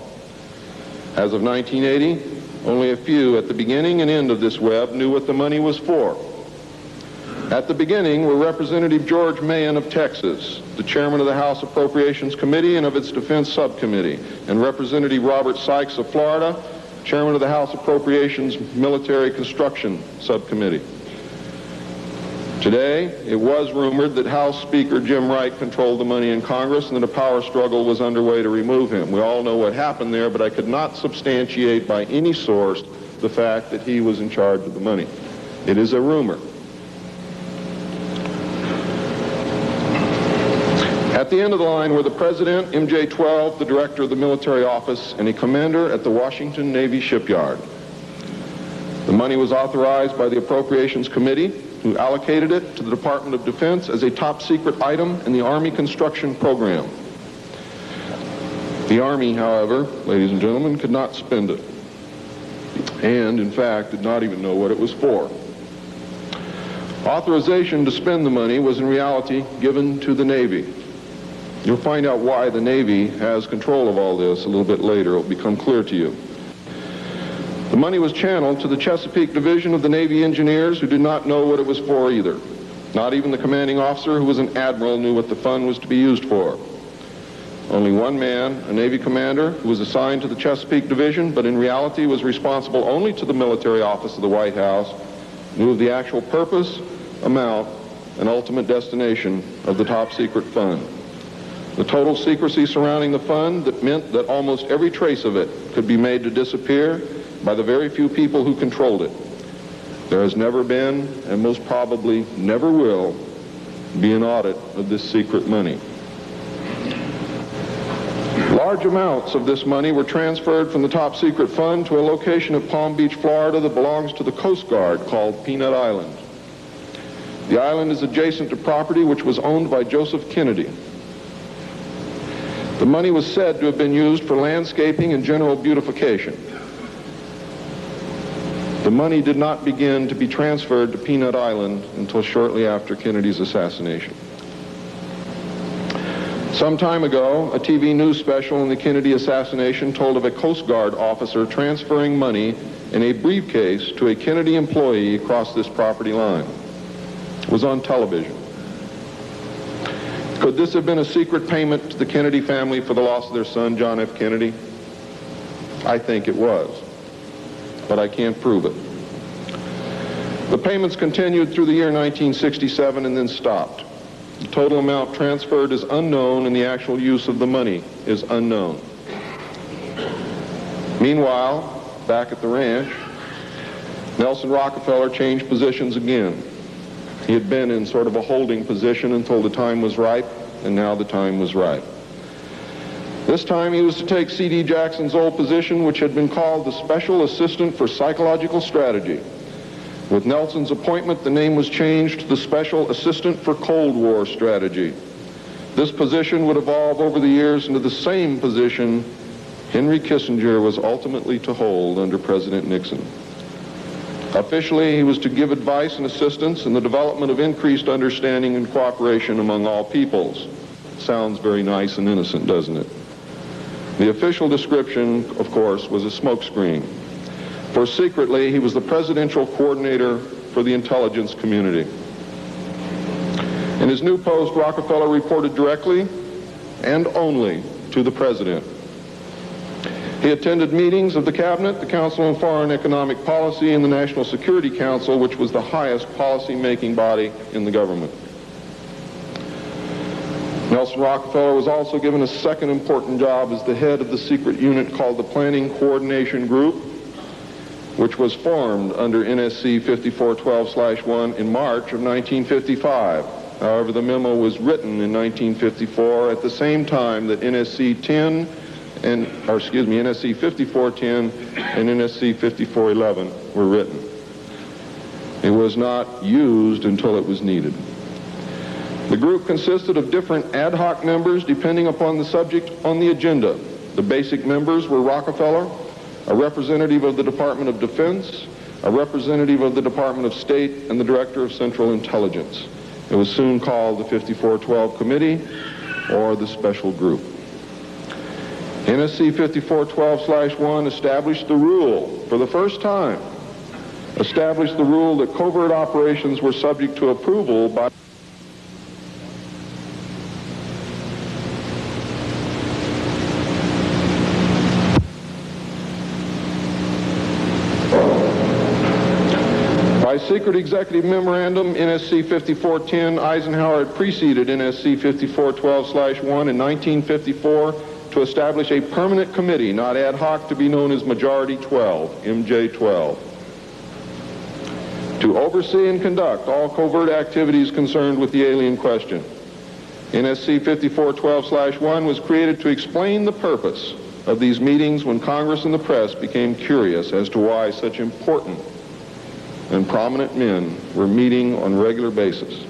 As of 1980, only a few at the beginning and end of this web knew what the money was for. At the beginning were Representative George Mahon of Texas, the chairman of the House Appropriations Committee and of its Defense Subcommittee, and Representative Robert Sykes of Florida, chairman of the House Appropriations Military Construction Subcommittee. Today, it was rumored that House Speaker Jim Wright controlled the money in Congress and that a power struggle was underway to remove him. We all know what happened there, but I could not substantiate by any source the fact that he was in charge of the money. It is a rumor. At the end of the line were the President, MJ-12, the Director of the Military Office, and a commander at the Washington Navy Shipyard. The money was authorized by the Appropriations Committee, who allocated it to the Department of Defense as a top secret item in the Army construction program. The Army, however, ladies and gentlemen, could not spend it, and in fact did not even know what it was for. Authorization to spend the money was in reality given to the Navy. You'll find out why the Navy has control of all this a little bit later. It will become clear to you. The money was channeled to the Chesapeake Division of the Navy Engineers, who did not know what it was for either. Not even the commanding officer, who was an admiral, knew what the fund was to be used for. Only one man, a Navy commander, who was assigned to the Chesapeake Division, but in reality was responsible only to the military office of the White House, knew of the actual purpose, amount, and ultimate destination of the top secret fund. The total secrecy surrounding the fund that meant that almost every trace of it could be made to disappear by the very few people who controlled it. There has never been, and most probably never will, be an audit of this secret money. Large amounts of this money were transferred from the top secret fund to a location at Palm Beach, Florida that belongs to the Coast Guard called Peanut Island. The island is adjacent to property which was owned by Joseph Kennedy. The money was said to have been used for landscaping and general beautification. The money did not begin to be transferred to Peanut Island until shortly after Kennedy's assassination. Some time ago, a TV news special on the Kennedy assassination told of a Coast Guard officer transferring money in a briefcase to a Kennedy employee across this property line. It was on television. Could this have been a secret payment to the Kennedy family for the loss of their son, John F. Kennedy? I think it was, but I can't prove it. The payments continued through the year 1967 and then stopped. The total amount transferred is unknown and the actual use of the money is unknown. Meanwhile, back at the ranch, Nelson Rockefeller changed positions again. He had been in sort of a holding position until the time was ripe, and now the time was ripe. This time he was to take C.D. Jackson's old position, which had been called the Special Assistant for Psychological Strategy. With Nelson's appointment, the name was changed to the Special Assistant for Cold War Strategy. This position would evolve over the years into the same position Henry Kissinger was ultimately to hold under President Nixon. Officially, he was to give advice and assistance in the development of increased understanding and cooperation among all peoples. Sounds very nice and innocent, doesn't it? The official description, of course, was a smokescreen. For secretly, he was the presidential coordinator for the intelligence community. In his new post, Rockefeller reported directly and only to the president. He attended meetings of the Cabinet, the Council on Foreign Economic Policy, and the National Security Council, which was the highest policy-making body in the government. Nelson Rockefeller was also given a second important job as the head of the secret unit called the Planning Coordination Group, which was formed under NSC 5412/1 in March of 1955. However, the memo was written in 1954 at the same time that NSC 5410 and NSC 5411 were written. It was not used until it was needed. The group consisted of different ad hoc members depending upon the subject on the agenda. The basic members were Rockefeller, a representative of the Department of Defense, a representative of the Department of State, and the Director of Central Intelligence. It was soon called the 5412 Committee or the Special Group. NSC 5412/1 established the rule, for the first time, established the rule that covert operations were subject to approval by secret executive memorandum, NSC 5410, Eisenhower had preceded NSC 5412/1 in 1954 to establish a permanent committee, not ad hoc, to be known as Majority 12, MJ12, to oversee and conduct all covert activities concerned with the alien question. NSC 5412/1 was created to explain the purpose of these meetings when Congress and the press became curious as to why such important and prominent men were meeting on a regular basis.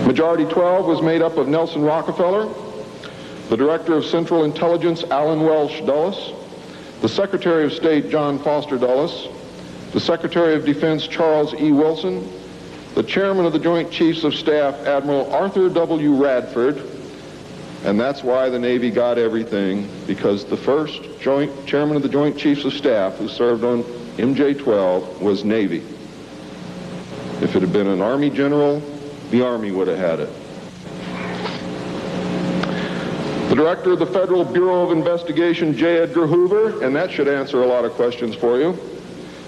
Majority 12 was made up of Nelson Rockefeller, the Director of Central Intelligence, Allen Welsh Dulles, the Secretary of State, John Foster Dulles, the Secretary of Defense, Charles E. Wilson, the Chairman of the Joint Chiefs of Staff, Admiral Arthur W. Radford, and that's why the Navy got everything, because the first Chairman of the Joint Chiefs of Staff who served on MJ12 was Navy. If it had been an Army general, the Army would have had it. The Director of the Federal Bureau of Investigation, J. Edgar Hoover, and that should answer a lot of questions for you,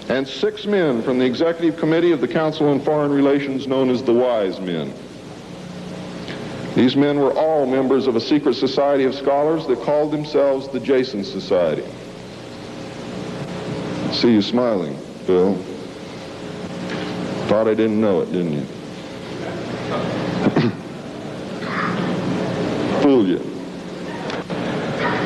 and 6 men from the Executive Committee of the Council on Foreign Relations known as the Wise Men. These men were all members of a secret society of scholars that called themselves the Jason Society. I see you smiling, Bill. Thought I didn't know it, didn't you? Fool you.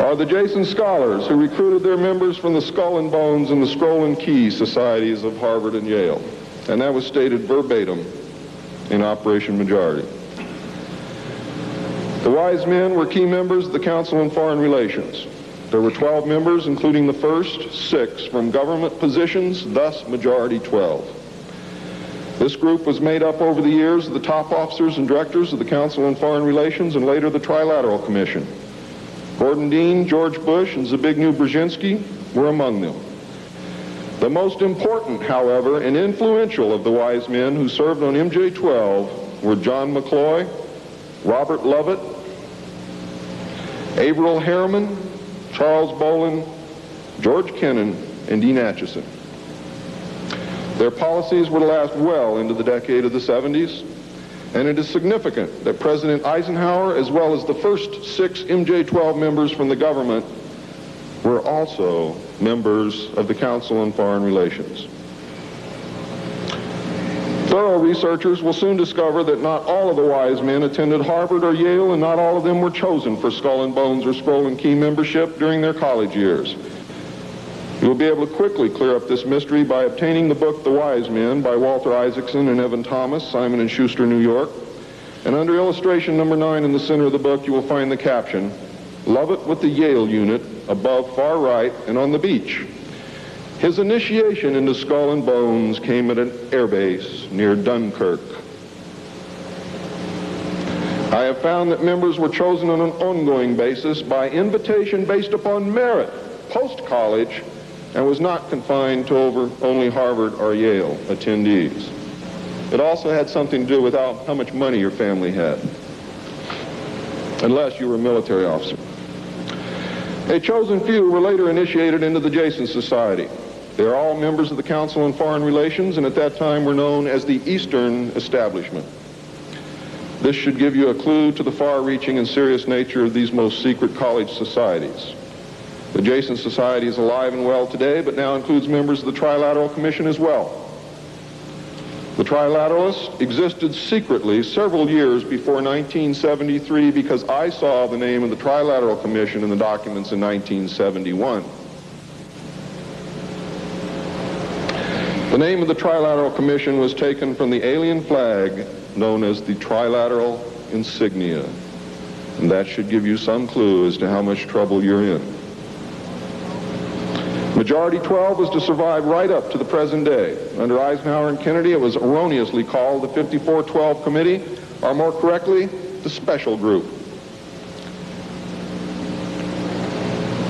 Are the Jason Scholars who recruited their members from the Skull and Bones and the Scroll and Key societies of Harvard and Yale. And that was stated verbatim in Operation Majority. The Wise Men were key members of the Council on Foreign Relations. There were 12 members, including the first 6 from government positions, thus Majority 12. This group was made up over the years of the top officers and directors of the Council on Foreign Relations and later the Trilateral Commission. Gordon Dean, George Bush, and Zbigniew Brzezinski were among them. The most important, however, and influential of the Wise Men who served on MJ12 were John McCloy, Robert Lovett, Averill Harriman, Charles Bolin, George Kennan, and Dean Acheson. Their policies were to last well into the decade of the 70s, and it is significant that President Eisenhower, as well as the first 6 MJ12 members from the government, were also members of the Council on Foreign Relations. Thorough researchers will soon discover that not all of the Wise Men attended Harvard or Yale, and not all of them were chosen for Skull and Bones or Scroll and Key membership during their college years. You will be able to quickly clear up this mystery by obtaining the book The Wise Men by Walter Isaacson and Evan Thomas, Simon & Schuster, New York. And under illustration number 9 in the center of the book, you will find the caption, "Lovett with the Yale unit, above far right and on the beach." His initiation into Skull and Bones came at an airbase near Dunkirk. I have found that members were chosen on an ongoing basis by invitation based upon merit, post-college, and was not confined to only Harvard or Yale attendees. It also had something to do with how much money your family had, unless you were a military officer. A chosen few were later initiated into the Jason Society. They are all members of the Council on Foreign Relations, and at that time were known as the Eastern Establishment. This should give you a clue to the far-reaching and serious nature of these most secret college societies. The Jason Society is alive and well today, but now includes members of the Trilateral Commission as well. The Trilateralists existed secretly several years before 1973 because I saw the name of the Trilateral Commission in the documents in 1971. The name of the Trilateral Commission was taken from the alien flag known as the Trilateral Insignia, and that should give you some clue as to how much trouble you're in. Majority 12 was to survive right up to the present day. Under Eisenhower and Kennedy, it was erroneously called the 5412 Committee, or more correctly, the Special Group.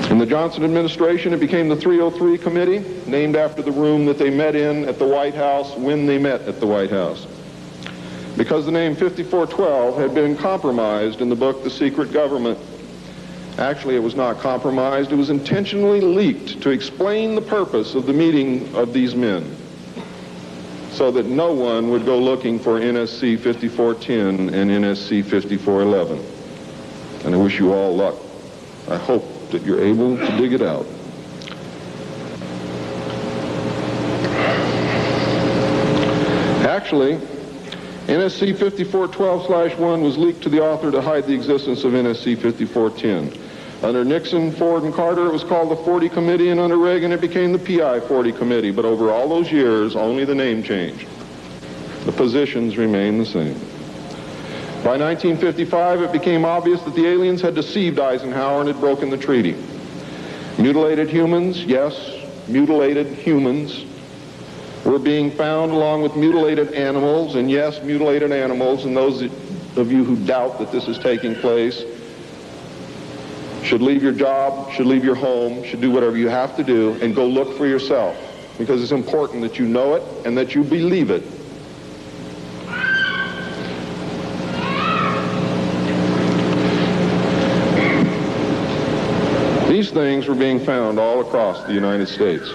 In the Johnson administration, it became the 303 Committee, named after the room that they met in at the White House when they met at the White House. Because the name 5412 had been compromised in the book The Secret Government. Actually, it was not compromised. It was intentionally leaked to explain the purpose of the meeting of these men, so that no one would go looking for NSC 5410 and NSC 5411. And I wish you all luck. I hope that you're able to dig it out. Actually, NSC 5412/1 was leaked to the author to hide the existence of NSC 5410. Under Nixon, Ford, and Carter, it was called the 40 Committee, and under Reagan, it became the PI 40 Committee. But over all those years, only the name changed. The positions remained the same. By 1955, it became obvious that the aliens had deceived Eisenhower and had broken the treaty. Mutilated humans, yes, mutilated humans, were being found along with mutilated animals, and yes, mutilated animals, and those of you who doubt that this is taking place should leave your job, should leave your home, should do whatever you have to do, and go look for yourself, because it's important that you know it and that you believe it. These things were being found all across the United States.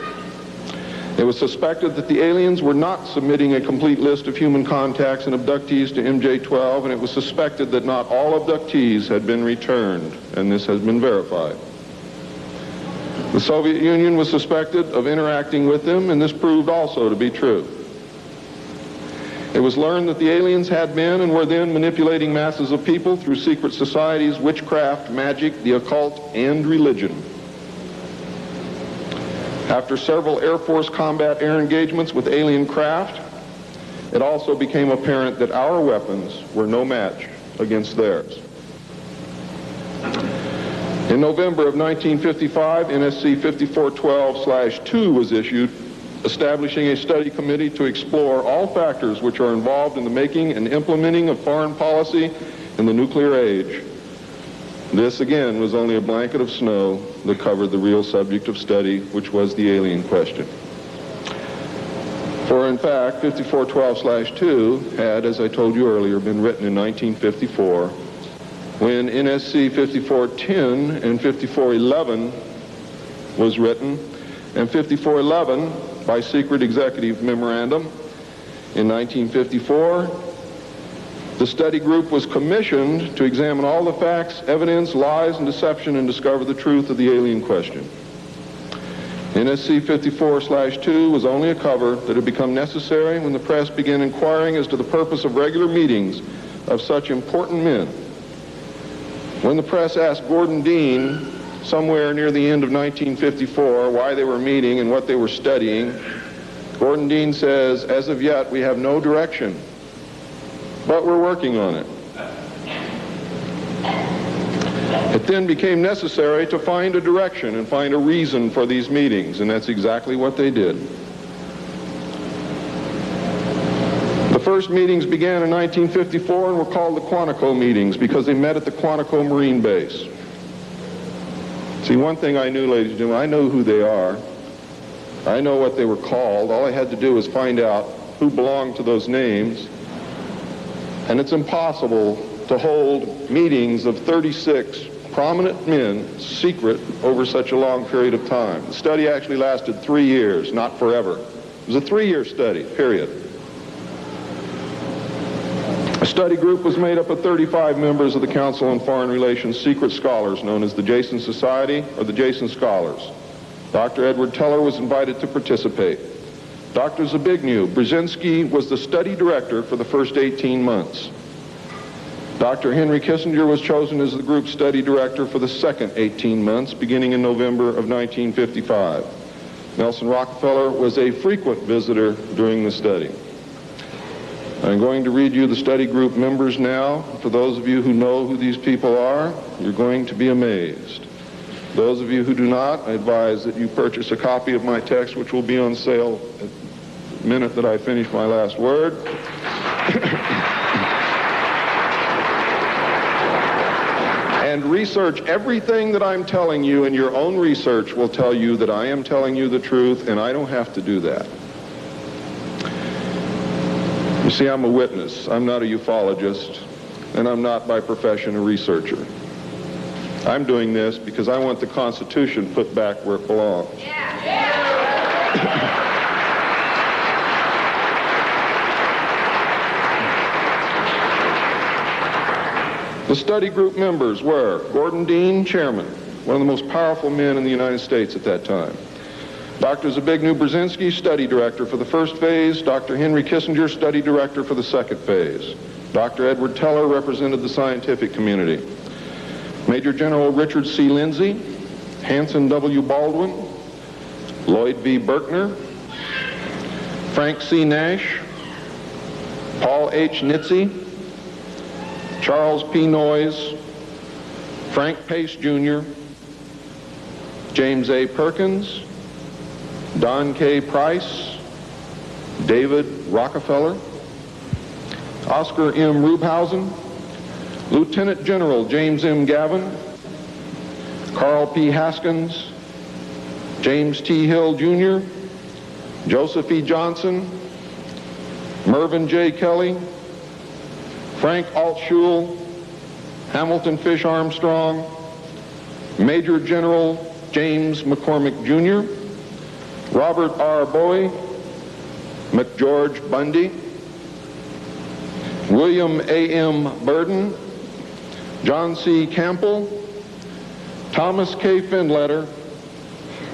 It was suspected that the aliens were not submitting a complete list of human contacts and abductees to MJ-12, and it was suspected that not all abductees had been returned, and this has been verified. The Soviet Union was suspected of interacting with them, and this proved also to be true. It was learned that the aliens had been and were then manipulating masses of people through secret societies, witchcraft, magic, the occult, and religion. After several Air Force combat air engagements with alien craft, it also became apparent that our weapons were no match against theirs. In November of 1955, NSC 5412/2 was issued, establishing a study committee to explore all factors which are involved in the making and implementing of foreign policy in the nuclear age. This, again, was only a blanket of snow that covered the real subject of study, which was the alien question. For, in fact, 5412/2 had, as I told you earlier, been written in 1954, when NSC 5410 and 5411 was written, and 5411, by secret executive memorandum, in 1954, the study group was commissioned to examine all the facts, evidence, lies, and deception and discover the truth of the alien question. NSC 54/2 was only a cover that had become necessary when the press began inquiring as to the purpose of regular meetings of such important men. When the press asked Gordon Dean, somewhere near the end of 1954, why they were meeting and what they were studying, Gordon Dean says, "As of yet, we have no direction, but we're working on it." It then became necessary to find a direction and find a reason for these meetings, and that's exactly what they did. The first meetings began in 1954 and were called the Quantico meetings because they met at the Quantico Marine Base. See, one thing I knew, ladies and gentlemen, I know who they are. I know what they were called. All I had to do was find out who belonged to those names. And it's impossible to hold meetings of 36 prominent men secret over such a long period of time. The study actually lasted 3 years, not forever. It was a 3-year study, period. A study group was made up of 35 members of the Council on Foreign Relations secret scholars known as the Jason Society or the Jason Scholars. Dr. Edward Teller was invited to participate. Dr. Zbigniew Brzezinski was the study director for the first 18 months. Dr. Henry Kissinger was chosen as the group study director for the second 18 months, beginning in November of 1955. Nelson Rockefeller was a frequent visitor during the study. I'm going to read you the study group members now. For those of you who know who these people are, you're going to be amazed. Those of you who do not, I advise that you purchase a copy of my text, which will be on sale at the minute that I finish my last word. And research everything that I'm telling you, and your own research will tell you that I am telling you the truth, and I don't have to do that. You see, I'm a witness. I'm not a ufologist, and I'm not by profession a researcher. I'm doing this because I want the Constitution put back where it belongs. The study group members were Gordon Dean, chairman, one of the most powerful men in the United States at that time. Dr. Zbigniew Brzezinski, study director for the first phase. Dr. Henry Kissinger, study director for the second phase. Dr. Edward Teller represented the scientific community. Major General Richard C. Lindsay, Hanson W. Baldwin, Lloyd V. Berkner, Frank C. Nash, Paul H. Nitze, Charles P. Noyes, Frank Pace Jr., James A. Perkins, Don K. Price, David Rockefeller, Oscar M. Rubhausen, Lieutenant General James M. Gavin, Carl P. Haskins, James T. Hill Jr., Joseph E. Johnson, Mervyn J. Kelly, Frank Altschul, Hamilton Fish Armstrong, Major General James McCormick Jr., Robert R. Bowie, McGeorge Bundy, William A. M. Burden, John C. Campbell, Thomas K. Findletter,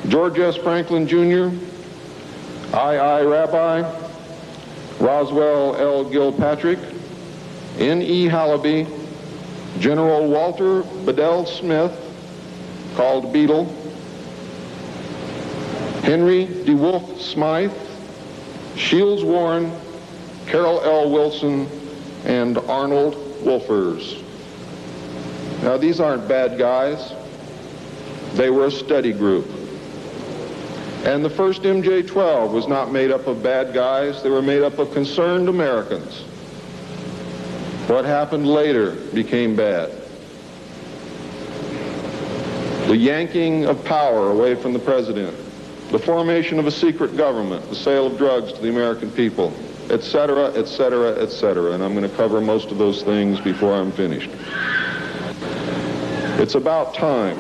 George S. Franklin Jr., I. Rabbi, Roswell L. Gilpatrick, N.E. Hallaby, General Walter Bedell Smith, called Beetle, Henry DeWolf Smythe, Shields Warren, Carol L. Wilson, and Arnold Wolfers. Now, these aren't bad guys. They were a study group. And the first MJ-12 was not made up of bad guys. They were made up of concerned Americans. What happened later became bad. The yanking of power away from the president, the formation of a secret government, the sale of drugs to the American people, etc., etc., etc. And I'm going to cover most of those things before I'm finished. It's about time.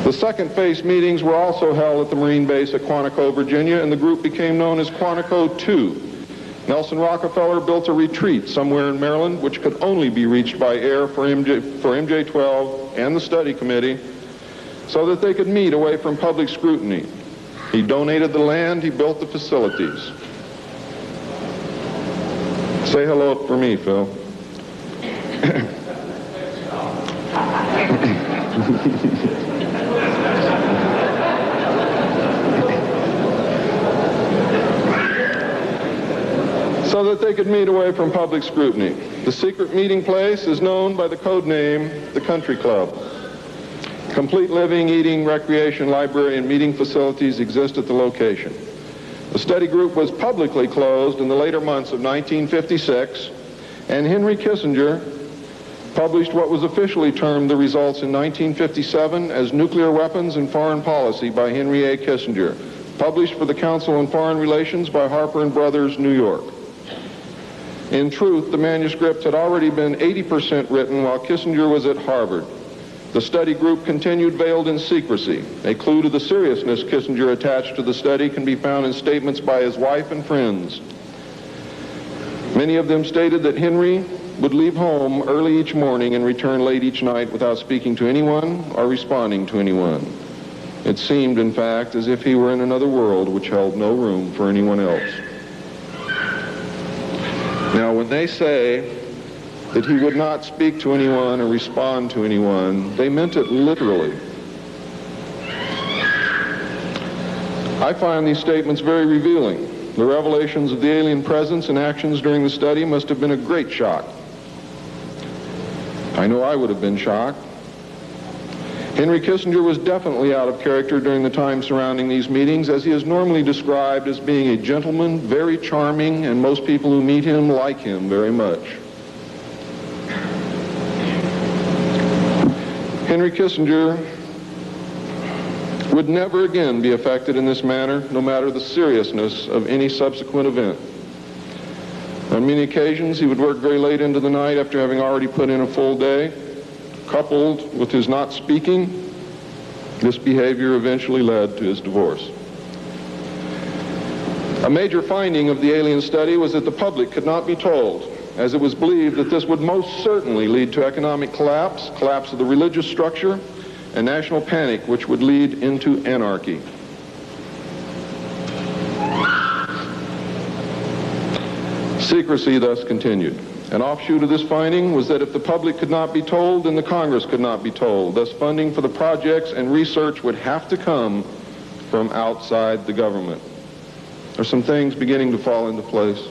The second phase meetings were also held at the Marine base at Quantico, Virginia, and the group became known as Quantico II. Nelson Rockefeller built a retreat somewhere in Maryland, which could only be reached by air for MJ-12 and the study committee, so that they could meet away from public scrutiny. He donated the land, he built the facilities. Say hello for me, Phil. So that they could meet away from public scrutiny. The secret meeting place is known by the code name, the Country Club. Complete living, eating, recreation, library, and meeting facilities exist at the location. The study group was publicly closed in the later months of 1956, and Henry Kissinger published what was officially termed the results in 1957 as Nuclear Weapons and Foreign Policy by Henry A. Kissinger, published for the Council on Foreign Relations by Harper and Brothers, New York. In truth, the manuscript had already been 80% written while Kissinger was at Harvard. The study group continued veiled in secrecy. A clue to the seriousness Kissinger attached to the study can be found in statements by his wife and friends. Many of them stated that Henry would leave home early each morning and return late each night without speaking to anyone or responding to anyone. It seemed, in fact, as if he were in another world which held no room for anyone else. Now, when they say that he would not speak to anyone or respond to anyone, they meant it literally. I find these statements very revealing. The revelations of the alien presence and actions during the study must have been a great shock. I know I would have been shocked. Henry Kissinger was definitely out of character during the time surrounding these meetings, as he is normally described as being a gentleman, very charming, and most people who meet him like him very much. Henry Kissinger would never again be affected in this manner, no matter the seriousness of any subsequent event. On many occasions, he would work very late into the night after having already put in a full day. Coupled with his not speaking, this behavior eventually led to his divorce. A major finding of the alien study was that the public could not be told, as it was believed that this would most certainly lead to economic collapse of the religious structure, and national panic, which would lead into anarchy. Secrecy thus continued. An offshoot of this finding was that if the public could not be told, then the Congress could not be told. Thus, funding for the projects and research would have to come from outside the government. There's some things beginning to fall into place.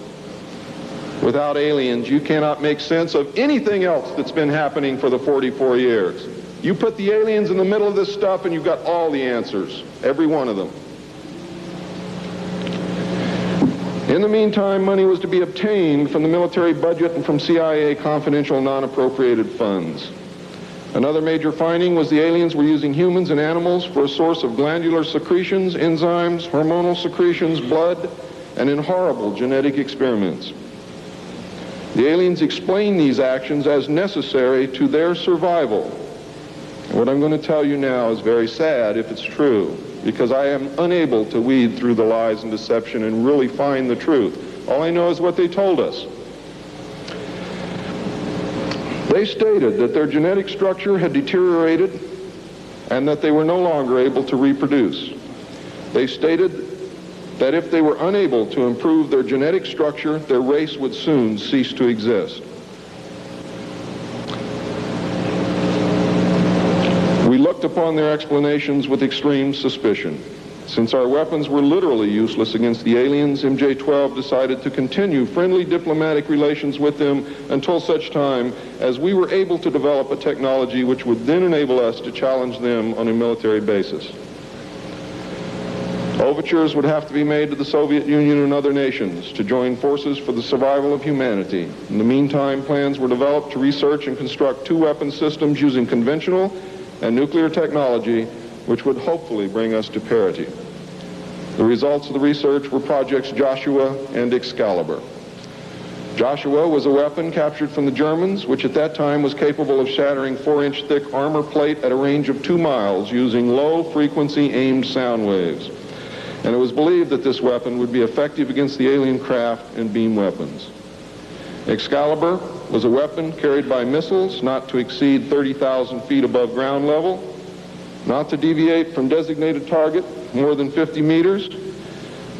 Without aliens, you cannot make sense of anything else that's been happening for the 44 years. You put the aliens in the middle of this stuff and you've got all the answers, every one of them. In the meantime, money was to be obtained from the military budget and from CIA confidential non-appropriated funds. Another major finding was the aliens were using humans and animals for a source of glandular secretions, enzymes, hormonal secretions, blood, and in horrible genetic experiments. The aliens explain these actions as necessary to their survival. And what I'm going to tell you now is very sad if it's true, because I am unable to weed through the lies and deception and really find the truth. All I know is what they told us. They stated that their genetic structure had deteriorated and that they were no longer able to reproduce. They stated that if they were unable to improve their genetic structure, their race would soon cease to exist. We looked upon their explanations with extreme suspicion. Since our weapons were literally useless against the aliens, MJ-12 decided to continue friendly diplomatic relations with them until such time as we were able to develop a technology which would then enable us to challenge them on a military basis. Overtures would have to be made to the Soviet Union and other nations to join forces for the survival of humanity. In the meantime, plans were developed to research and construct two weapon systems using conventional and nuclear technology, which would hopefully bring us to parity. The results of the research were projects Joshua and Excalibur. Joshua was a weapon captured from the Germans, which at that time was capable of shattering 4-inch thick armor plate at a range of 2 miles using low-frequency aimed sound waves. And it was believed that this weapon would be effective against the alien craft and beam weapons. Excalibur was a weapon carried by missiles not to exceed 30,000 feet above ground level, not to deviate from designated target more than 50 meters,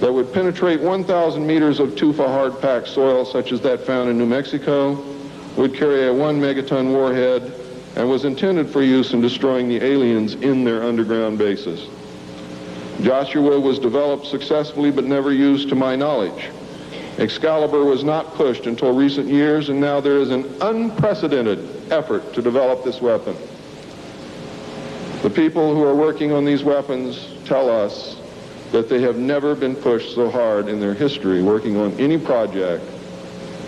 that would penetrate 1,000 meters of tufa hard-packed soil such as that found in New Mexico, would carry a 1 megaton warhead, and was intended for use in destroying the aliens in their underground bases. Joshua was developed successfully but never used to my knowledge. Excalibur was not pushed until recent years, and now there is an unprecedented effort to develop this weapon. The people who are working on these weapons tell us that they have never been pushed so hard in their history working on any project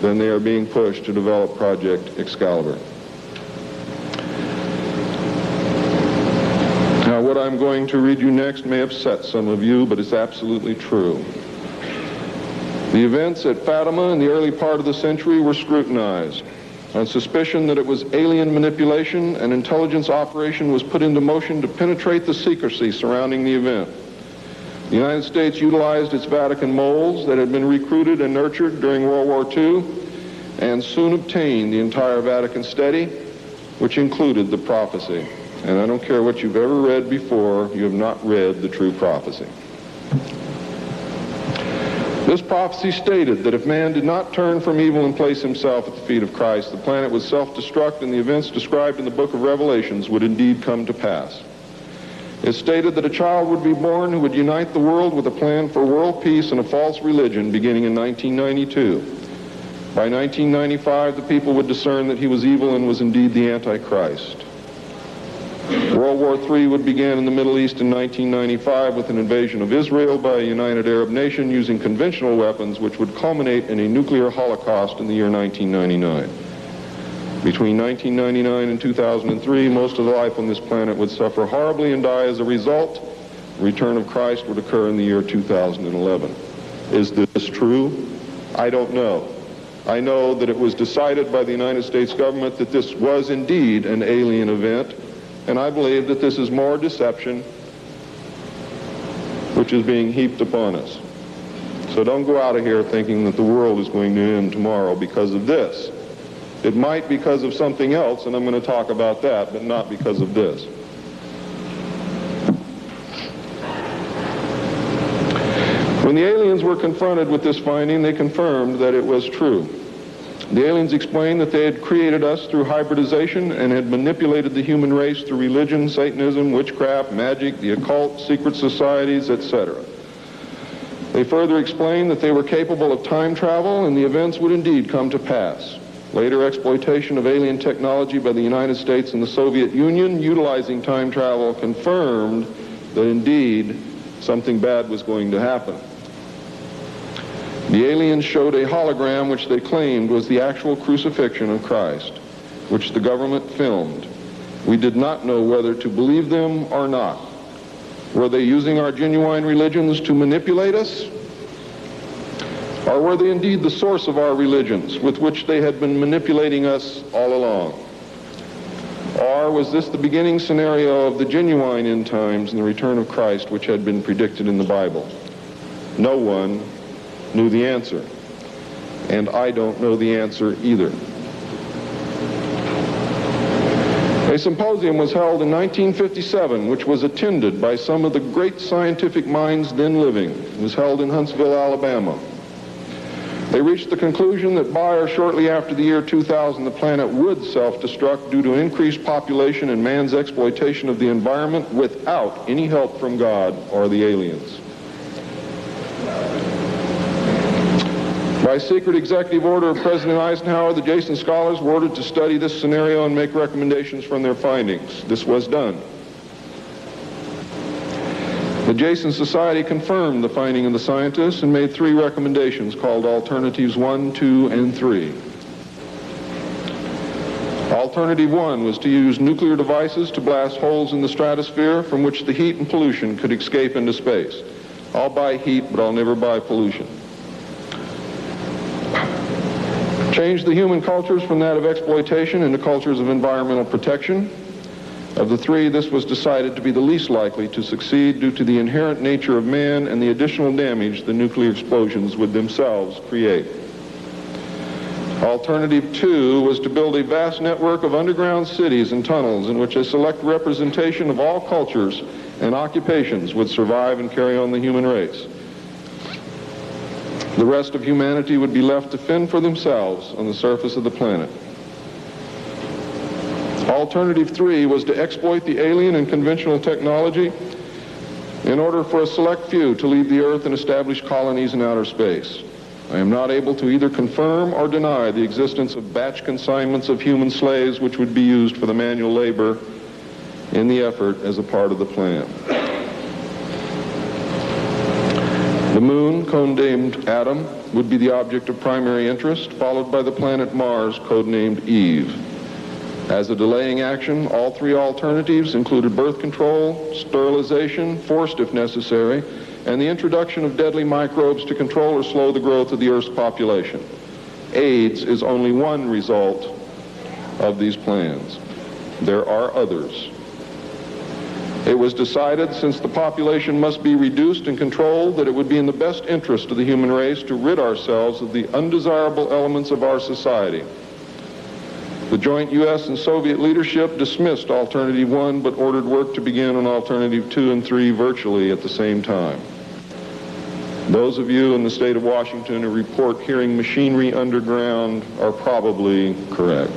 than they are being pushed to develop Project Excalibur. Now, what I'm going to read you next may upset some of you, but it's absolutely true. The events at Fatima in the early part of the century were scrutinized. On suspicion that it was alien manipulation, an intelligence operation was put into motion to penetrate the secrecy surrounding the event. The United States utilized its Vatican moles that had been recruited and nurtured during World War II and soon obtained the entire Vatican study, which included the prophecy. And I don't care what you've ever read before, you have not read the true prophecy. This prophecy stated that if man did not turn from evil and place himself at the feet of Christ, the planet would self-destruct and the events described in the book of Revelations would indeed come to pass. It stated that a child would be born who would unite the world with a plan for world peace and a false religion beginning in 1992. By 1995, the people would discern that he was evil and was indeed the Antichrist. World War III would begin in the Middle East in 1995 with an invasion of Israel by a united Arab nation using conventional weapons, which would culminate in a nuclear holocaust in the year 1999. Between 1999 and 2003, most of the life on this planet would suffer horribly and die as a result. The return of Christ would occur in the year 2011. Is this true? I don't know. I know that it was decided by the United States government that this was indeed an alien event, and I believe that this is more deception which is being heaped upon us. So don't go out of here thinking that the world is going to end tomorrow because of this. It might because of something else, and I'm going to talk about that, but not because of this. When the aliens were confronted with this finding, they confirmed that it was true. The aliens explained that they had created us through hybridization and had manipulated the human race through religion, Satanism, witchcraft, magic, the occult, secret societies, etc. They further explained that they were capable of time travel and the events would indeed come to pass. Later exploitation of alien technology by the United States and the Soviet Union utilizing time travel confirmed that indeed something bad was going to happen. The aliens showed a hologram which they claimed was the actual crucifixion of Christ, which the government filmed. We did not know whether to believe them or not. Were they using our genuine religions to manipulate us? Or were they indeed the source of our religions with which they had been manipulating us all along? Or was this the beginning scenario of the genuine end times and the return of Christ which had been predicted in the Bible? No one knew the answer, and I don't know the answer either. A symposium was held in 1957, which was attended by some of the great scientific minds then living. It was held in Huntsville, Alabama. They reached the conclusion that by or shortly after the year 2000, the planet would self-destruct due to increased population and man's exploitation of the environment without any help from God or the aliens. By secret executive order of President Eisenhower, the Jason Scholars were ordered to study this scenario and make recommendations from their findings. This was done. The Jason Society confirmed the finding of the scientists and made 3 recommendations called Alternatives 1, 2, and 3. Alternative 1 was to use nuclear devices to blast holes in the stratosphere from which the heat and pollution could escape into space. I'll buy heat, but I'll never buy pollution. Change the human cultures from that of exploitation into cultures of environmental protection. Of the 3, this was decided to be the least likely to succeed due to the inherent nature of man and the additional damage the nuclear explosions would themselves create. Alternative 2 was to build a vast network of underground cities and tunnels in which a select representation of all cultures and occupations would survive and carry on the human race. The rest of humanity would be left to fend for themselves on the surface of the planet. Alternative 3 was to exploit the alien and conventional technology in order for a select few to leave the Earth and establish colonies in outer space. I am not able to either confirm or deny the existence of batch consignments of human slaves which would be used for the manual labor in the effort as a part of the plan. The moon, codenamed Adam, would be the object of primary interest, followed by the planet Mars, codenamed Eve. As a delaying action, all three alternatives included birth control, sterilization, forced if necessary, and the introduction of deadly microbes to control or slow the growth of the Earth's population. AIDS is only one result of these plans. There are others. It was decided, since the population must be reduced and controlled, that it would be in the best interest of the human race to rid ourselves of the undesirable elements of our society. The joint U.S. and Soviet leadership dismissed Alternative 1, but ordered work to begin on Alternative 2 and 3 virtually at the same time. Those of you in the state of Washington who report hearing machinery underground are probably correct.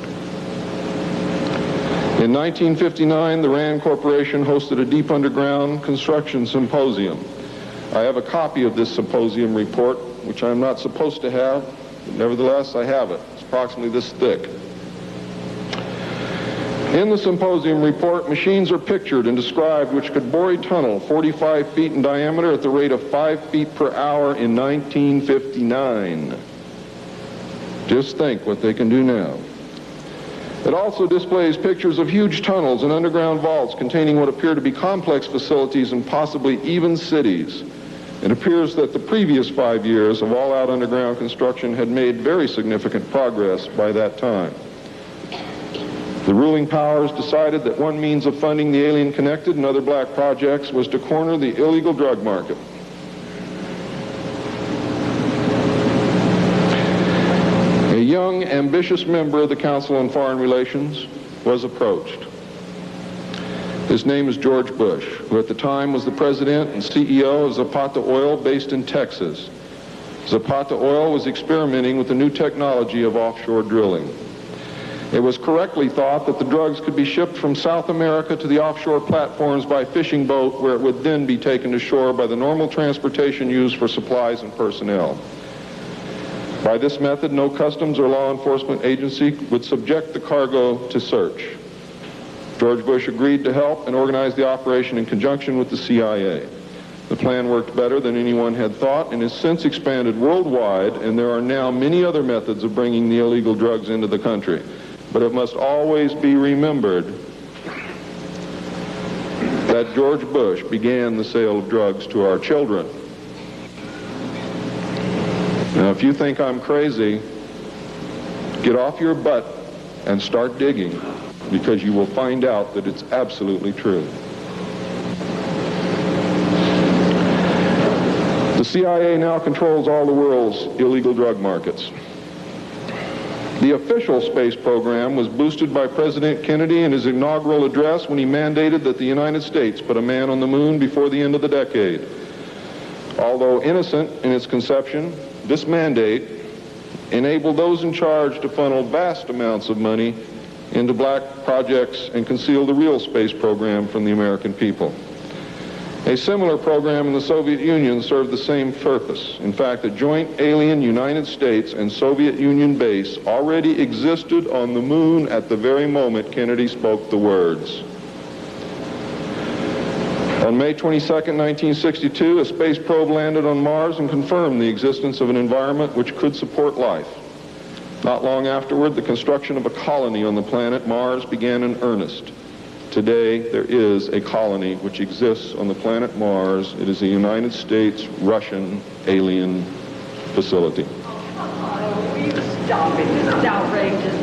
In 1959, the RAND Corporation hosted a deep underground construction symposium. I have a copy of this symposium report, which I'm not supposed to have, but nevertheless I have it. It's approximately this thick. In the symposium report, machines are pictured and described which could bore a tunnel 45 feet in diameter at the rate of 5 feet per hour in 1959. Just think what they can do now. It also displays pictures of huge tunnels and underground vaults containing what appear to be complex facilities and possibly even cities. It appears that the previous 5 years of all-out underground construction had made very significant progress by that time. The ruling powers decided that one means of funding the alien-connected and other black projects was to corner the illegal drug market. A young, ambitious member of the Council on Foreign Relations was approached. His name is George Bush, who at the time was the president and CEO of Zapata Oil based in Texas. Zapata Oil was experimenting with the new technology of offshore drilling. It was correctly thought that the drugs could be shipped from South America to the offshore platforms by fishing boat, where it would then be taken to shore by the normal transportation used for supplies and personnel. By this method, no customs or law enforcement agency would subject the cargo to search. George Bush agreed to help and organize the operation in conjunction with the CIA. The plan worked better than anyone had thought and has since expanded worldwide, and there are now many other methods of bringing the illegal drugs into the country. But it must always be remembered that George Bush began the sale of drugs to our children. Now, if you think I'm crazy, get off your butt and start digging, because you will find out that it's absolutely true. The CIA now controls all the world's illegal drug markets. The official space program was boosted by President Kennedy in his inaugural address when he mandated that the United States put a man on the moon before the end of the decade. Although innocent in its conception, this mandate enabled those in charge to funnel vast amounts of money into black projects and conceal the real space program from the American people. A similar program in the Soviet Union served the same purpose. In fact, a joint alien United States and Soviet Union base already existed on the moon at the very moment Kennedy spoke the words. On May 22, 1962, a space probe landed on Mars and confirmed the existence of an environment which could support life. Not long afterward, the construction of a colony on the planet Mars began in earnest. Today, there is a colony which exists on the planet Mars. It is a United States-Russian alien facility. Stop it. This is outrageous.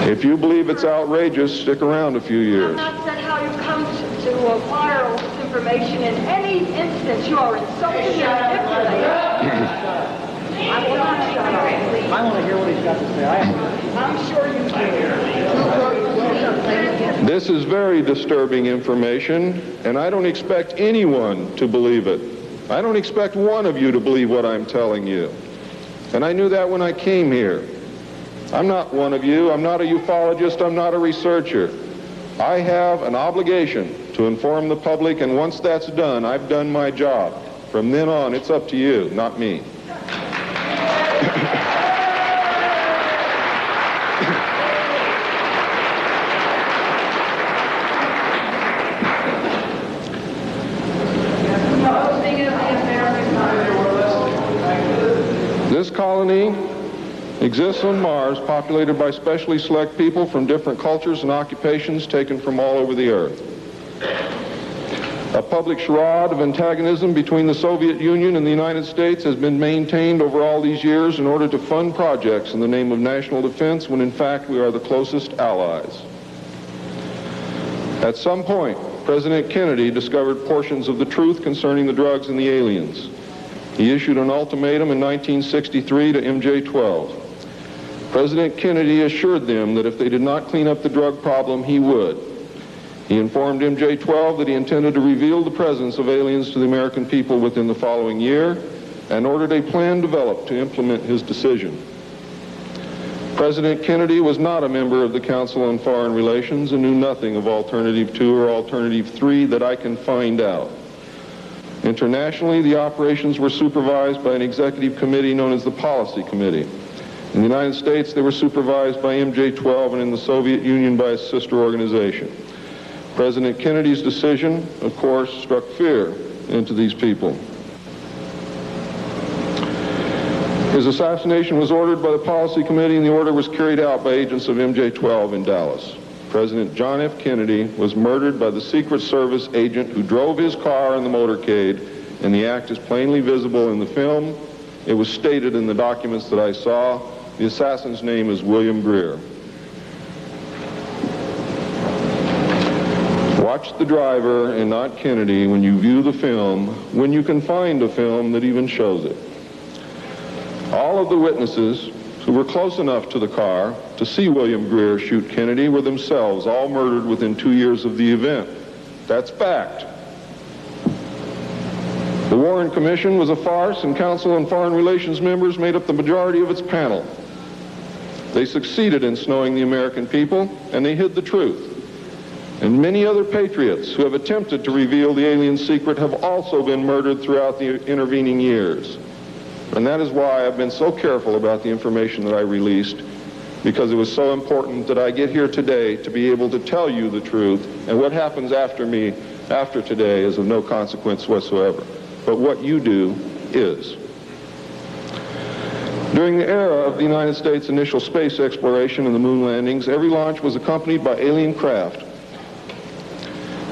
If you believe it's outrageous, stick around a few years. I'm not saying how you come to acquire all this information. In any instance, you are insulting and manipulating. I will not shut up. I want to hear what he's got to say. I'm sure you do. This is very disturbing information, and I don't expect anyone to believe it. I don't expect one of you to believe what I'm telling you. And I knew that when I came here. I'm not one of you. I'm not a ufologist. I'm not a researcher. I have an obligation to inform the public, and once that's done, I've done my job. From then on, it's up to you, not me. This colony exists on Mars, populated by specially select people from different cultures and occupations taken from all over the earth. A public charade of antagonism between the Soviet Union and the United States has been maintained over all these years in order to fund projects in the name of national defense, when in fact we are the closest allies. At some point, President Kennedy discovered portions of the truth concerning the drugs and the aliens. He issued an ultimatum in 1963 to MJ-12. President Kennedy assured them that if they did not clean up the drug problem, he would. He informed MJ-12 that he intended to reveal the presence of aliens to the American people within the following year, and ordered a plan developed to implement his decision. President Kennedy was not a member of the Council on Foreign Relations and knew nothing of Alternative 2 or Alternative 3 that I can find out. Internationally, the operations were supervised by an executive committee known as the Policy Committee. In the United States, they were supervised by MJ-12, and in the Soviet Union by a sister organization. President Kennedy's decision, of course, struck fear into these people. His assassination was ordered by the Policy Committee, and the order was carried out by agents of MJ-12 in Dallas. President John F. Kennedy was murdered by the Secret Service agent who drove his car in the motorcade, and the act is plainly visible in the film. It was stated in the documents that I saw. The assassin's name is William Greer. Watch the driver and not Kennedy when you view the film, when you can find a film that even shows it. All of the witnesses who were close enough to the car to see William Greer shoot Kennedy were themselves all murdered within 2 years of the event. That's fact. The Warren Commission was a farce, and Council on Foreign Relations members made up the majority of its panel. They succeeded in snowing the American people, and they hid the truth. And many other patriots who have attempted to reveal the alien secret have also been murdered throughout the intervening years. And that is why I've been so careful about the information that I released, because it was so important that I get here today to be able to tell you the truth, and what happens after me, after today, is of no consequence whatsoever. But what you do is. During the era of the United States' initial space exploration and the moon landings, every launch was accompanied by alien craft.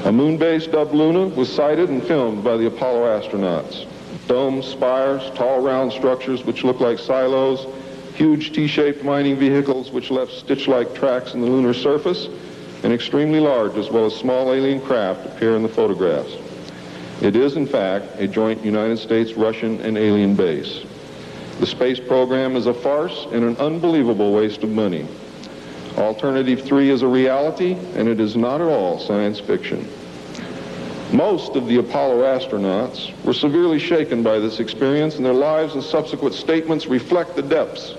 A moon base dubbed Luna was sighted and filmed by the Apollo astronauts. Domes, spires, tall round structures which look like silos, huge T-shaped mining vehicles which left stitch-like tracks in the lunar surface, and extremely large as well as small alien craft appear in the photographs. It is, in fact, a joint United States, Russian, and alien base. The space program is a farce and an unbelievable waste of money. Alternative 3 is a reality, and it is not at all science fiction. Most of the Apollo astronauts were severely shaken by this experience, and their lives and subsequent statements reflect the depths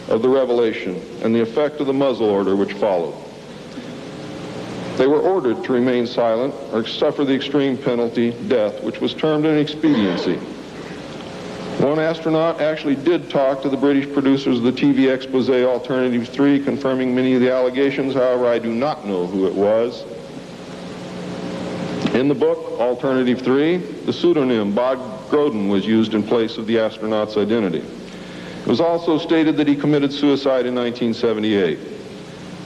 of the revelation and the effect of the muzzle order which followed. They were ordered to remain silent or suffer the extreme penalty, death, which was termed an expediency. One astronaut actually did talk to the British producers of the TV expose Alternative 3, confirming many of the allegations. However, I do not know who it was. In the book, Alternative 3, the pseudonym Bob Groden was used in place of the astronaut's identity. It was also stated that he committed suicide in 1978.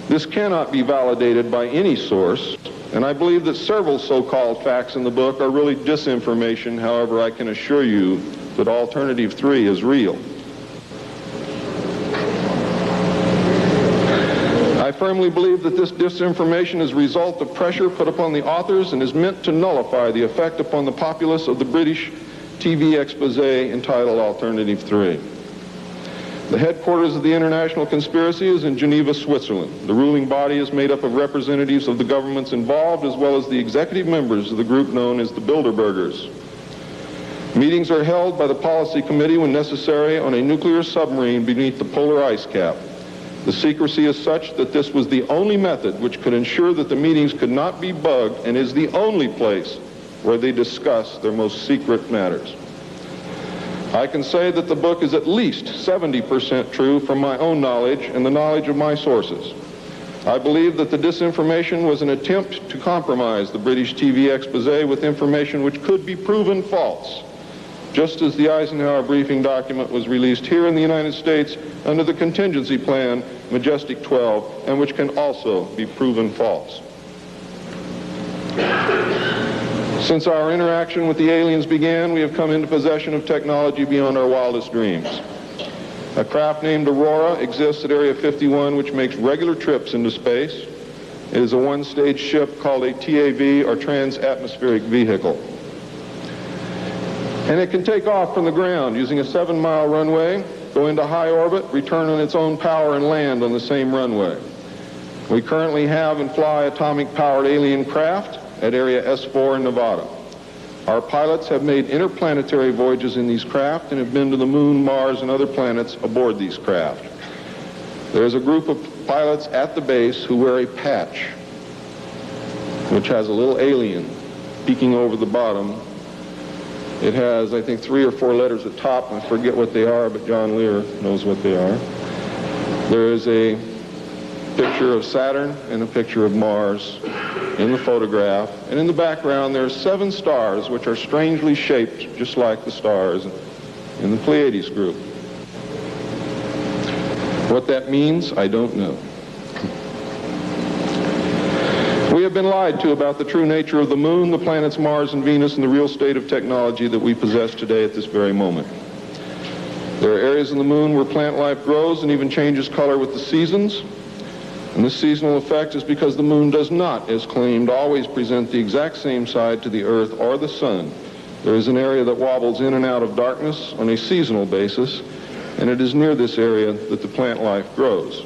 This cannot be validated by any source, and I believe that several so-called facts in the book are really disinformation. However, I can assure you that Alternative 3 is real. I firmly believe that this disinformation is a result of pressure put upon the authors and is meant to nullify the effect upon the populace of the British TV expose entitled Alternative 3. The headquarters of the international conspiracy is in Geneva, Switzerland. The ruling body is made up of representatives of the governments involved, as well as the executive members of the group known as the Bilderbergers. Meetings are held by the Policy Committee when necessary on a nuclear submarine beneath the polar ice cap. The secrecy is such that this was the only method which could ensure that the meetings could not be bugged, and is the only place where they discuss their most secret matters. I can say that the book is at least 70% true from my own knowledge and the knowledge of my sources. I believe that the disinformation was an attempt to compromise the British TV expose with information which could be proven false, just as the Eisenhower briefing document was released here in the United States under the contingency plan Majestic 12, and which can also be proven false. Since our interaction with the aliens began, we have come into possession of technology beyond our wildest dreams. A craft named Aurora exists at Area 51, which makes regular trips into space. It is a one-stage ship called a TAV, or Trans-Atmospheric Vehicle. And it can take off from the ground using a 7-mile runway, go into high orbit, return on its own power, and land on the same runway. We currently have and fly atomic-powered alien craft at Area S4 in Nevada. Our pilots have made interplanetary voyages in these craft and have been to the Moon, Mars, and other planets aboard these craft. There is a group of pilots at the base who wear a patch, which has a little alien peeking over the bottom. It has, I think, 3 or 4 letters at top. I forget what they are, but John Lear knows what they are. There is a picture of Saturn and a picture of Mars in the photograph. And in the background, there are 7 stars, which are strangely shaped just like the stars in the Pleiades group. What that means, I don't know. We have been lied to about the true nature of the Moon, the planets Mars and Venus, and the real state of technology that we possess today at this very moment. There are areas in the Moon where plant life grows and even changes color with the seasons. And this seasonal effect is because the Moon does not, as claimed, always present the exact same side to the Earth or the Sun. There is an area that wobbles in and out of darkness on a seasonal basis, and it is near this area that the plant life grows.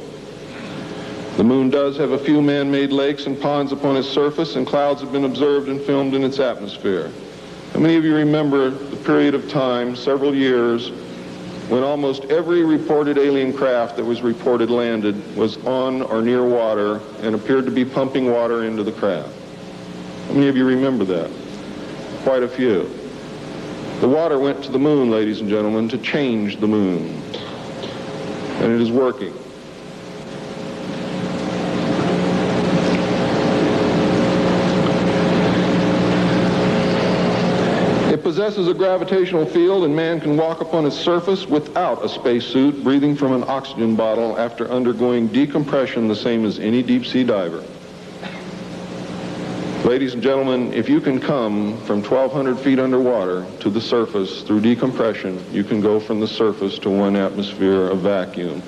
The Moon does have a few man-made lakes and ponds upon its surface, and clouds have been observed and filmed in its atmosphere. How many of you remember the period of time, several years, when almost every reported alien craft that was reported landed was on or near water and appeared to be pumping water into the craft? How many of you remember that? Quite a few. The water went to the Moon, ladies and gentlemen, to change the Moon. And it is working. It possesses a gravitational field, and man can walk upon its surface without a spacesuit, breathing from an oxygen bottle after undergoing decompression the same as any deep-sea diver. Ladies and gentlemen, if you can come from 1,200 feet underwater to the surface through decompression, you can go from the surface to 1 atmosphere of vacuum.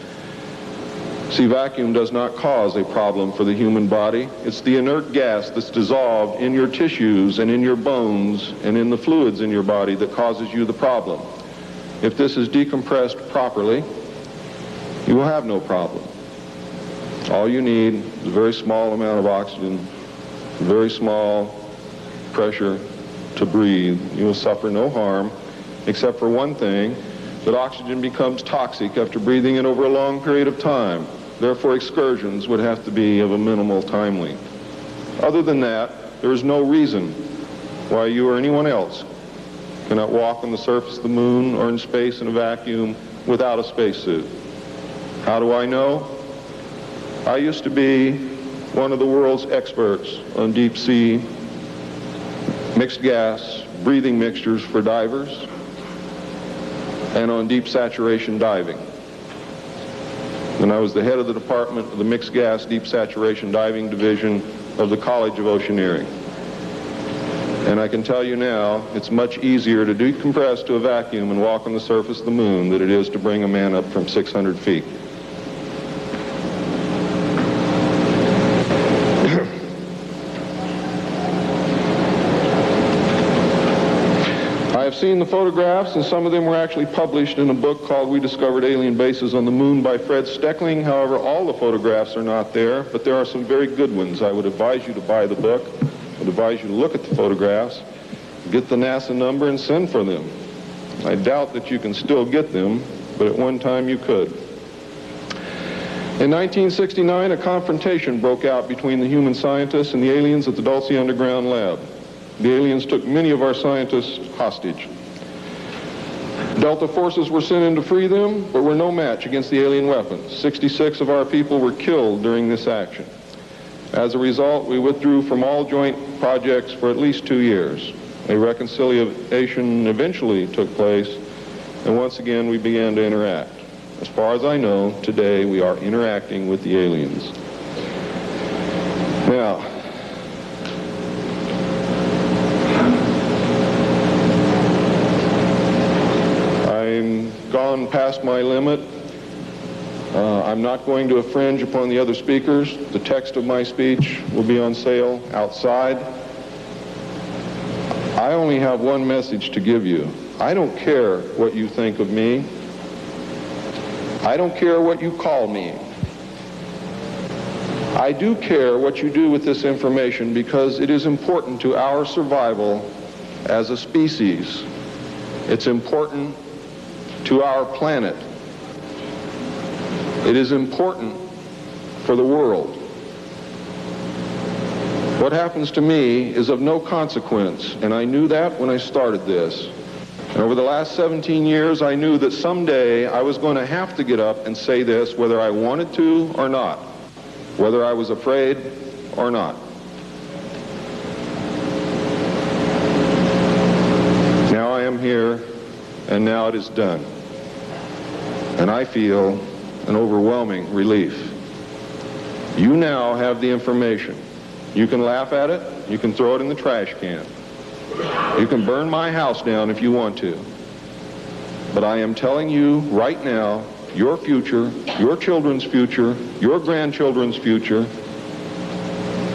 See, vacuum does not cause a problem for the human body. It's the inert gas that's dissolved in your tissues and in your bones and in the fluids in your body that causes you the problem. If this is decompressed properly, you will have no problem. All you need is a very small amount of oxygen, very small pressure to breathe. You will suffer no harm, except for one thing, that oxygen becomes toxic after breathing it over a long period of time. Therefore, excursions would have to be of a minimal time length. Other than that, there is no reason why you or anyone else cannot walk on the surface of the Moon or in space in a vacuum without a spacesuit. How do I know? I used to be one of the world's experts on deep sea mixed gas breathing mixtures for divers and on deep saturation diving. And I was the head of the department of the Mixed Gas Deep Saturation Diving Division of the College of Oceaneering. And I can tell you now, it's much easier to decompress to a vacuum and walk on the surface of the Moon than it is to bring a man up from 600 feet. I've seen the photographs, and some of them were actually published in a book called We Discovered Alien Bases on the Moon by Fred Steckling. However, all the photographs are not there, but there are some very good ones. I would advise you to buy the book. I would advise you to look at the photographs, get the NASA number, and send for them. I doubt that you can still get them, but at one time you could. In 1969, a confrontation broke out between the human scientists and the aliens at the Dulce Underground Lab. The aliens took many of our scientists hostage. Delta forces were sent in to free them, but were no match against the alien weapons. 66 of our people were killed during this action. As a result, we withdrew from all joint projects for at least 2 years. A reconciliation eventually took place, and once again we began to interact. As far as I know, today we are interacting with the aliens. Now, I'm gone past my limit. I'm not going to infringe upon the other speakers. The text of my speech will be on sale outside. I only have one message to give you. I don't care what you think of me. I don't care what you call me. I do care what you do with this information because it is important to our survival as a species. It's important to our planet. It is important for the world. What happens to me is of no consequence, and I knew that when I started this. And over the last 17 years, I knew that someday I was going to have to get up and say this, whether I wanted to or not, whether I was afraid or not. Now I am here, and now it is done. And I feel an overwhelming relief. You now have the information. You can laugh at it, you can throw it in the trash can. You can burn my house down if you want to. But I am telling you right now, your future, your children's future, your grandchildren's future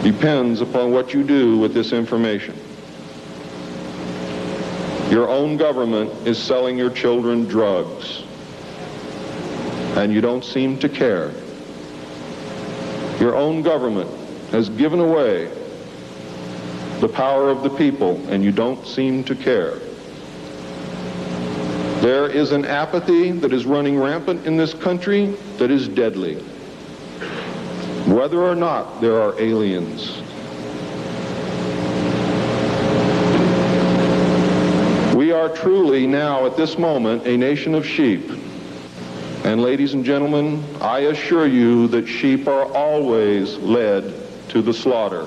depends upon what you do with this information. Your own government is selling your children drugs, and you don't seem to care. Your own government has given away the power of the people, and you don't seem to care. There is an apathy that is running rampant in this country that is deadly. Whether or not there are aliens. We are truly now at this moment a nation of sheep. And ladies and gentlemen, I assure you that sheep are always led to the slaughter.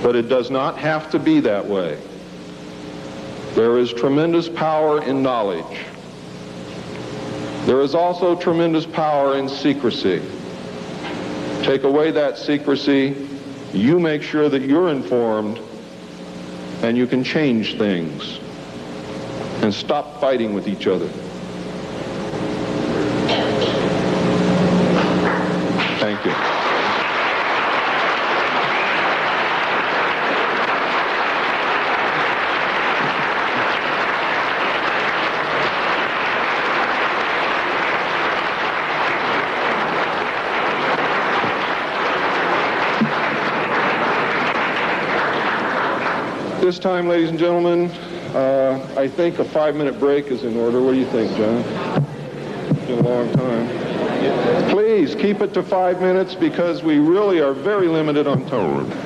But it does not have to be that way. There is tremendous power in knowledge. There is also tremendous power in secrecy. Take away that secrecy, you make sure that you're informed, and you can change things and stop fighting with each other. Thank you. This time, ladies and gentlemen, I think a 5-minute break is in order. What do you think, John? It's been a long time. Please keep it to 5 minutes because we really are very limited on time.